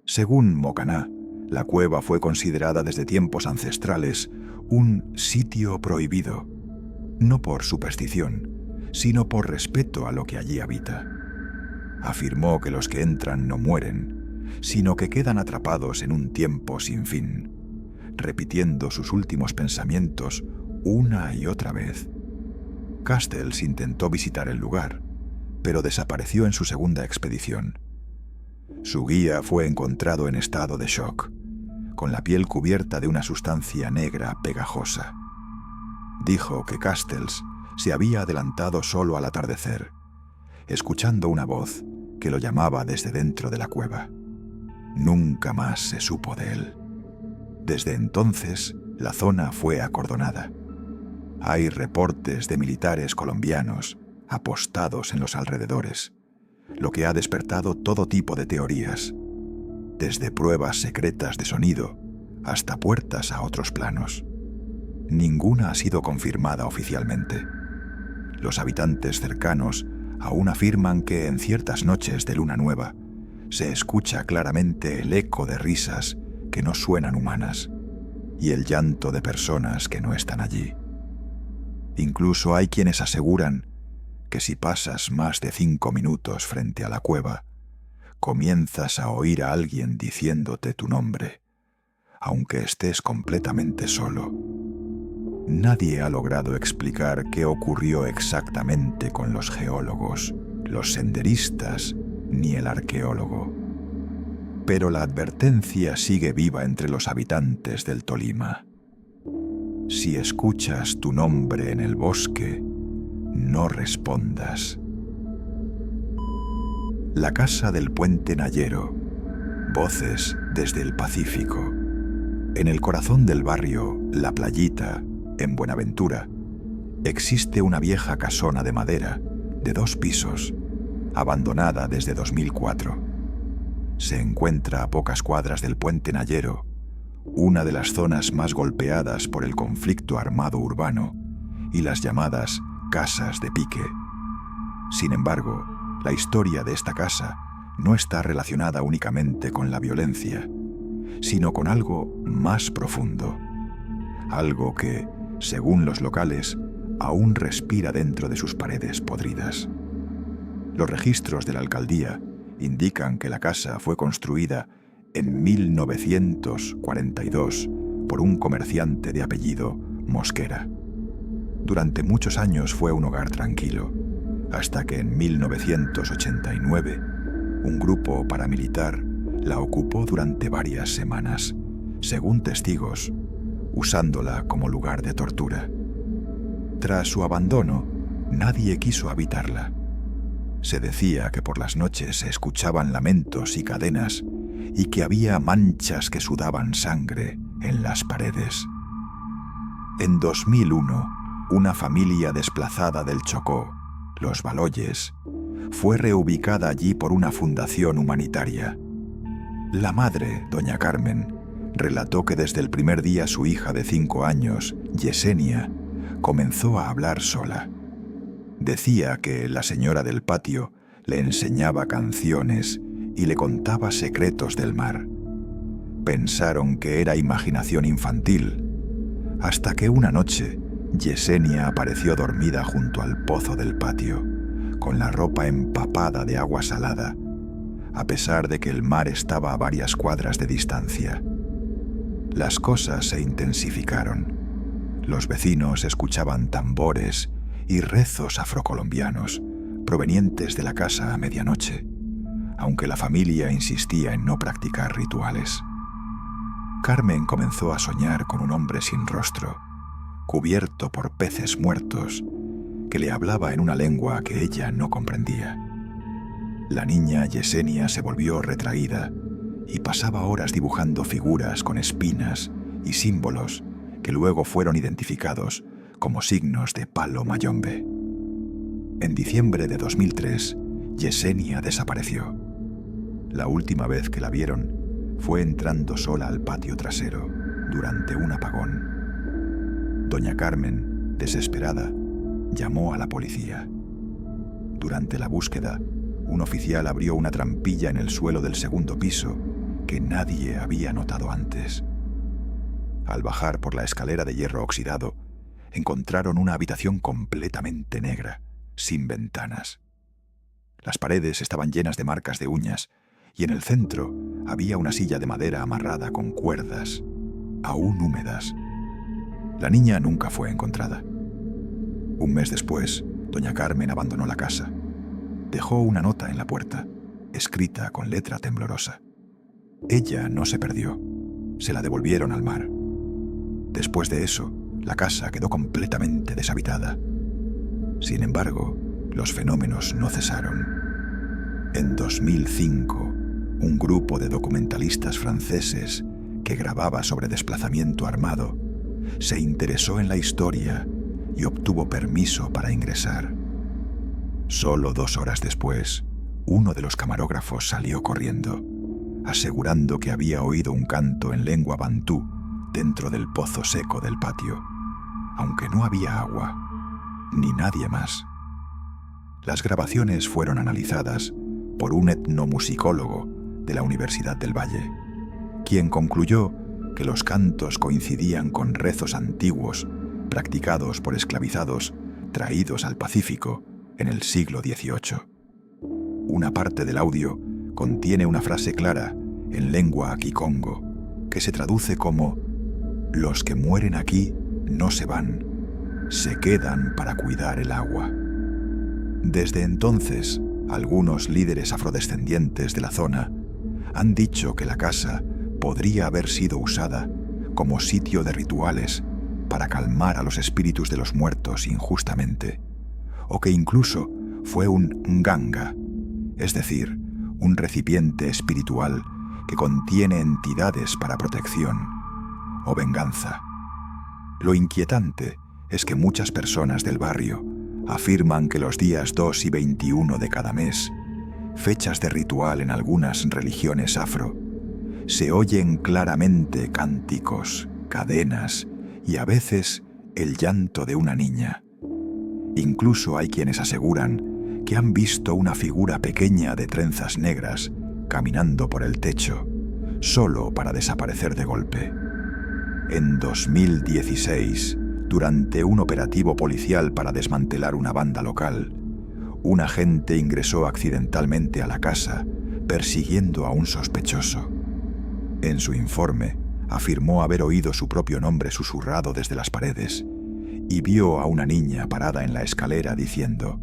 Según Mocaná, la cueva fue considerada desde tiempos ancestrales un sitio prohibido, no por superstición, sino por respeto a lo que allí habita. Afirmó que los que entran no mueren, sino que quedan atrapados en un tiempo sin fin, repitiendo sus últimos pensamientos una y otra vez. Castells intentó visitar el lugar, pero desapareció en su segunda expedición. Su guía fue encontrado en estado de shock, con la piel cubierta de una sustancia negra pegajosa. Dijo que Castells se había adelantado solo al atardecer, escuchando una voz que lo llamaba desde dentro de la cueva. Nunca más se supo de él. Desde entonces, la zona fue acordonada. Hay reportes de militares colombianos apostados en los alrededores, lo que ha despertado todo tipo de teorías, desde pruebas secretas de sonido hasta puertas a otros planos. Ninguna ha sido confirmada oficialmente. Los habitantes cercanos aún afirman que en ciertas noches de luna nueva se escucha claramente el eco de risas que no suenan humanas y el llanto de personas que no están allí. Incluso hay quienes aseguran que si pasas más de 5 minutos frente a la cueva, comienzas a oír a alguien diciéndote tu nombre, aunque estés completamente solo. Nadie ha logrado explicar qué ocurrió exactamente con los geólogos, los senderistas ni el arqueólogo. Pero la advertencia sigue viva entre los habitantes del Tolima. Si escuchas tu nombre en el bosque, no respondas. La casa del Puente Nayero. Voces desde el Pacífico. En el corazón del barrio La Playita, en Buenaventura, existe una vieja casona de madera de 2 pisos, abandonada desde 2004. Se encuentra a pocas cuadras del Puente Nayero, una de las zonas más golpeadas por el conflicto armado urbano y las llamadas casas de pique. Sin embargo, la historia de esta casa no está relacionada únicamente con la violencia, sino con algo más profundo, algo que, según los locales, aún respira dentro de sus paredes podridas. Los registros de la alcaldía indican que la casa fue construida en 1942 por un comerciante de apellido Mosquera. Durante muchos años fue un hogar tranquilo, hasta que en 1989 un grupo paramilitar la ocupó durante varias semanas, según testigos, usándola como lugar de tortura. Tras su abandono, nadie quiso habitarla. Se decía que por las noches se escuchaban lamentos y cadenas y que había manchas que sudaban sangre en las paredes. En 2001, una familia desplazada del Chocó, los Baloyes, fue reubicada allí por una fundación humanitaria. La madre, doña Carmen, relató que desde el primer día su hija de 5 años, Yesenia, comenzó a hablar sola. Decía que la señora del patio le enseñaba canciones y le contaba secretos del mar. Pensaron que era imaginación infantil, hasta que una noche Yesenia apareció dormida junto al pozo del patio, con la ropa empapada de agua salada, a pesar de que el mar estaba a varias cuadras de distancia. Las cosas se intensificaron. Los vecinos escuchaban tambores y rezos afrocolombianos provenientes de la casa a medianoche, aunque la familia insistía en no practicar rituales. Carmen comenzó a soñar con un hombre sin rostro, cubierto por peces muertos, que le hablaba en una lengua que ella no comprendía. La niña Yesenia se volvió retraída y pasaba horas dibujando figuras con espinas y símbolos que luego fueron identificados como signos de palo mayombe. En diciembre de 2003, Yesenia desapareció. La última vez que la vieron fue entrando sola al patio trasero durante un apagón. Doña Carmen, desesperada, llamó a la policía. Durante la búsqueda, un oficial abrió una trampilla en el suelo del segundo piso que nadie había notado antes. Al bajar por la escalera de hierro oxidado, encontraron una habitación completamente negra, sin ventanas. Las paredes estaban llenas de marcas de uñas y en el centro había una silla de madera amarrada con cuerdas, aún húmedas. La niña nunca fue encontrada. Un mes después, doña Carmen abandonó la casa. Dejó una nota en la puerta, escrita con letra temblorosa. Ella no se perdió. Se la devolvieron al mar. Después de eso, la casa quedó completamente deshabitada. Sin embargo, los fenómenos no cesaron. En 2005, un grupo de documentalistas franceses que grababa sobre desplazamiento armado se interesó en la historia y obtuvo permiso para ingresar. Solo 2 horas después, uno de los camarógrafos salió corriendo, asegurando que había oído un canto en lengua bantú dentro del pozo seco del patio, aunque no había agua, ni nadie más. Las grabaciones fueron analizadas por un etnomusicólogo de la Universidad del Valle, quien concluyó que los cantos coincidían con rezos antiguos practicados por esclavizados traídos al Pacífico en el siglo XVIII. Una parte del audio contiene una frase clara en lengua kikongo que se traduce como «Los que mueren aquí no se van, se quedan para cuidar el agua». Desde entonces, algunos líderes afrodescendientes de la zona han dicho que la casa podría haber sido usada como sitio de rituales para calmar a los espíritus de los muertos injustamente, o que incluso fue un nganga, es decir, un recipiente espiritual que contiene entidades para protección o venganza. Lo inquietante es que muchas personas del barrio afirman que los días 2 y 21 de cada mes, fechas de ritual en algunas religiones afro, se oyen claramente cánticos, cadenas y a veces el llanto de una niña. Incluso hay quienes aseguran que han visto una figura pequeña de trenzas negras caminando por el techo, solo para desaparecer de golpe. En 2016, durante un operativo policial para desmantelar una banda local, un agente ingresó accidentalmente a la casa persiguiendo a un sospechoso. En su informe, afirmó haber oído su propio nombre susurrado desde las paredes y vio a una niña parada en la escalera diciendo: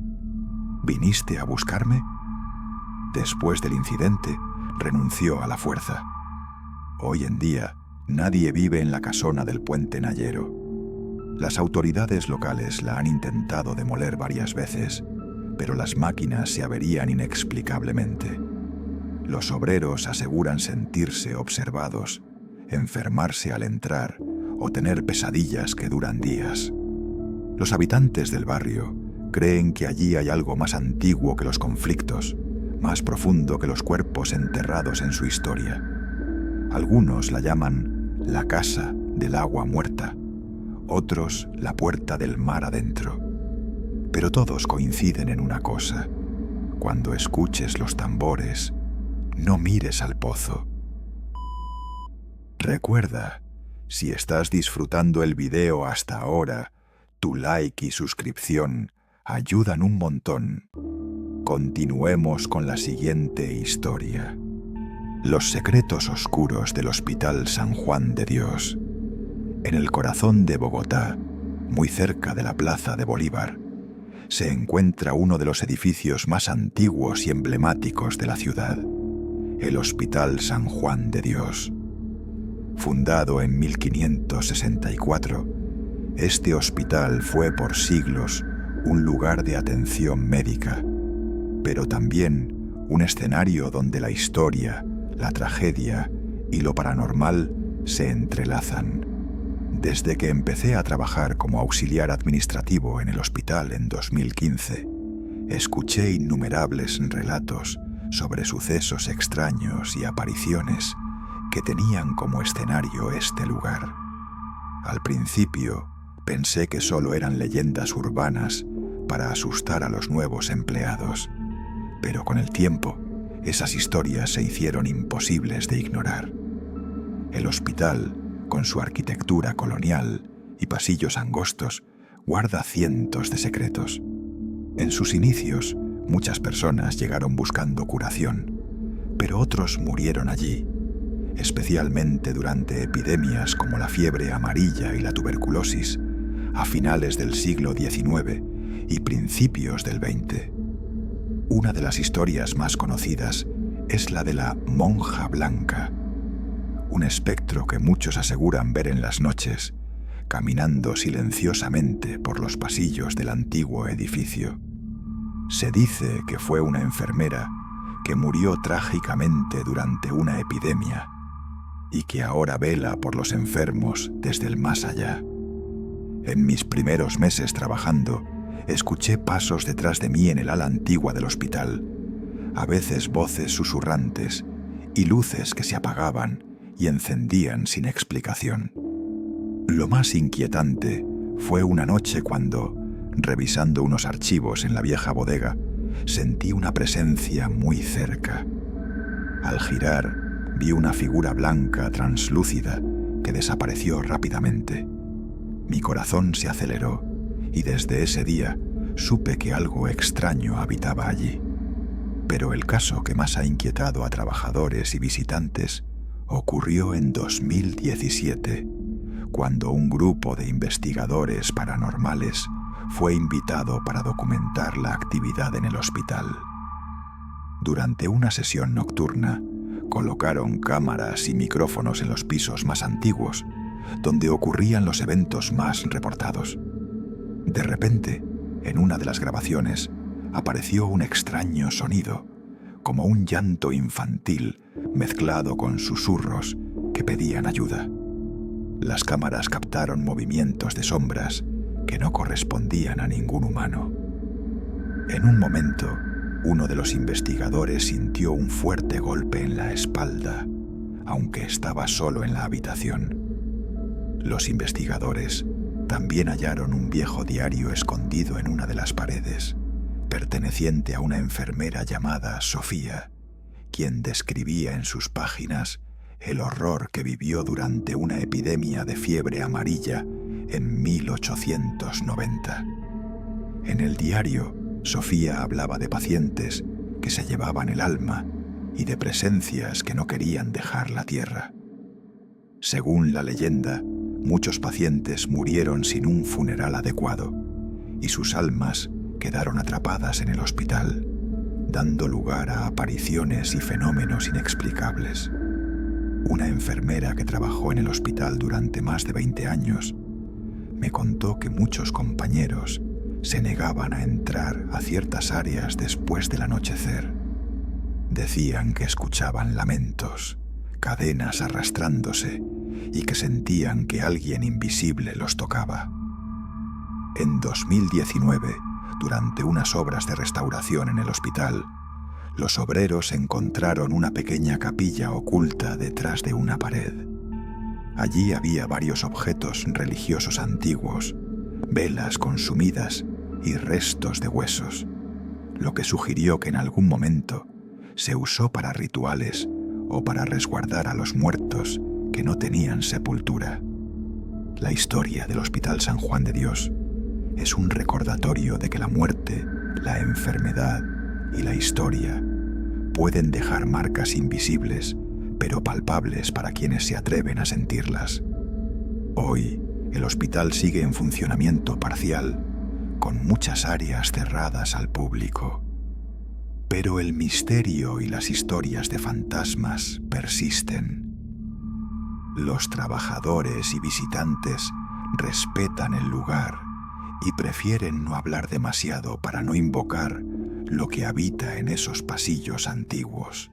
¿Viniste a buscarme? Después del incidente, renunció a la fuerza. Hoy en día, nadie vive en la casona del Puente Nayero. Las autoridades locales la han intentado demoler varias veces, pero las máquinas se averían inexplicablemente. Los obreros aseguran sentirse observados, enfermarse al entrar o tener pesadillas que duran días. Los habitantes del barrio creen que allí hay algo más antiguo que los conflictos, más profundo que los cuerpos enterrados en su historia. Algunos la llaman la casa del agua muerta, otros la puerta del mar adentro. Pero todos coinciden en una cosa: cuando escuches los tambores, no mires al pozo. Recuerda, si estás disfrutando el video hasta ahora, tu like y suscripción ayudan un montón. Continuemos con la siguiente historia. Los secretos oscuros del Hospital San Juan de Dios. En el corazón de Bogotá, muy cerca de la Plaza de Bolívar, se encuentra uno de los edificios más antiguos y emblemáticos de la ciudad, el Hospital San Juan de Dios. Fundado en 1564, este hospital fue por siglos un lugar de atención médica, pero también un escenario donde la historia, la tragedia y lo paranormal se entrelazan. Desde que empecé a trabajar como auxiliar administrativo en el hospital en 2015, escuché innumerables relatos sobre sucesos extraños y apariciones que tenían como escenario este lugar. Al principio, pensé que solo eran leyendas urbanas para asustar a los nuevos empleados, pero con el tiempo, esas historias se hicieron imposibles de ignorar. El hospital, con su arquitectura colonial y pasillos angostos, guarda cientos de secretos. En sus inicios, muchas personas llegaron buscando curación, pero otros murieron allí, especialmente durante epidemias como la fiebre amarilla y la tuberculosis, a finales del siglo XIX y principios del XX. Una de las historias más conocidas es la de la monja blanca, un espectro que muchos aseguran ver en las noches, caminando silenciosamente por los pasillos del antiguo edificio. Se dice que fue una enfermera que murió trágicamente durante una epidemia y que ahora vela por los enfermos desde el más allá. En mis primeros meses trabajando, escuché pasos detrás de mí en el ala antigua del hospital, a veces voces susurrantes y luces que se apagaban y encendían sin explicación. Lo más inquietante fue una noche cuando, revisando unos archivos en la vieja bodega, sentí una presencia muy cerca. Al girar, vi una figura blanca translúcida que desapareció rápidamente. Mi corazón se aceleró y desde ese día supe que algo extraño habitaba allí. Pero el caso que más ha inquietado a trabajadores y visitantes ocurrió en 2017, cuando un grupo de investigadores paranormales fue invitado para documentar la actividad en el hospital. Durante una sesión nocturna, colocaron cámaras y micrófonos en los pisos más antiguos, donde ocurrían los eventos más reportados. De repente, en una de las grabaciones, apareció un extraño sonido, como un llanto infantil mezclado con susurros que pedían ayuda. Las cámaras captaron movimientos de sombras que no correspondían a ningún humano. En un momento, uno de los investigadores sintió un fuerte golpe en la espalda, aunque estaba solo en la habitación. Los investigadores también hallaron un viejo diario escondido en una de las paredes, perteneciente a una enfermera llamada Sofía, quien describía en sus páginas el horror que vivió durante una epidemia de fiebre amarilla en 1890. En el diario, Sofía hablaba de pacientes que se llevaban el alma y de presencias que no querían dejar la tierra. Según la leyenda, muchos pacientes murieron sin un funeral adecuado y sus almas quedaron atrapadas en el hospital, dando lugar a apariciones y fenómenos inexplicables. Una enfermera que trabajó en el hospital durante más de 20 años me contó que muchos compañeros se negaban a entrar a ciertas áreas después del anochecer. Decían que escuchaban lamentos, cadenas arrastrándose y que sentían que alguien invisible los tocaba. En 2019, durante unas obras de restauración en el hospital, los obreros encontraron una pequeña capilla oculta detrás de una pared. Allí había varios objetos religiosos antiguos, velas consumidas y restos de huesos, lo que sugirió que en algún momento se usó para rituales o para resguardar a los muertos que no tenían sepultura. La historia del Hospital San Juan de Dios es un recordatorio de que la muerte, la enfermedad y la historia pueden dejar marcas invisibles, pero palpables para quienes se atreven a sentirlas. Hoy, el hospital sigue en funcionamiento parcial, con muchas áreas cerradas al público. Pero el misterio y las historias de fantasmas persisten. Los trabajadores y visitantes respetan el lugar y prefieren no hablar demasiado para no invocar lo que habita en esos pasillos antiguos.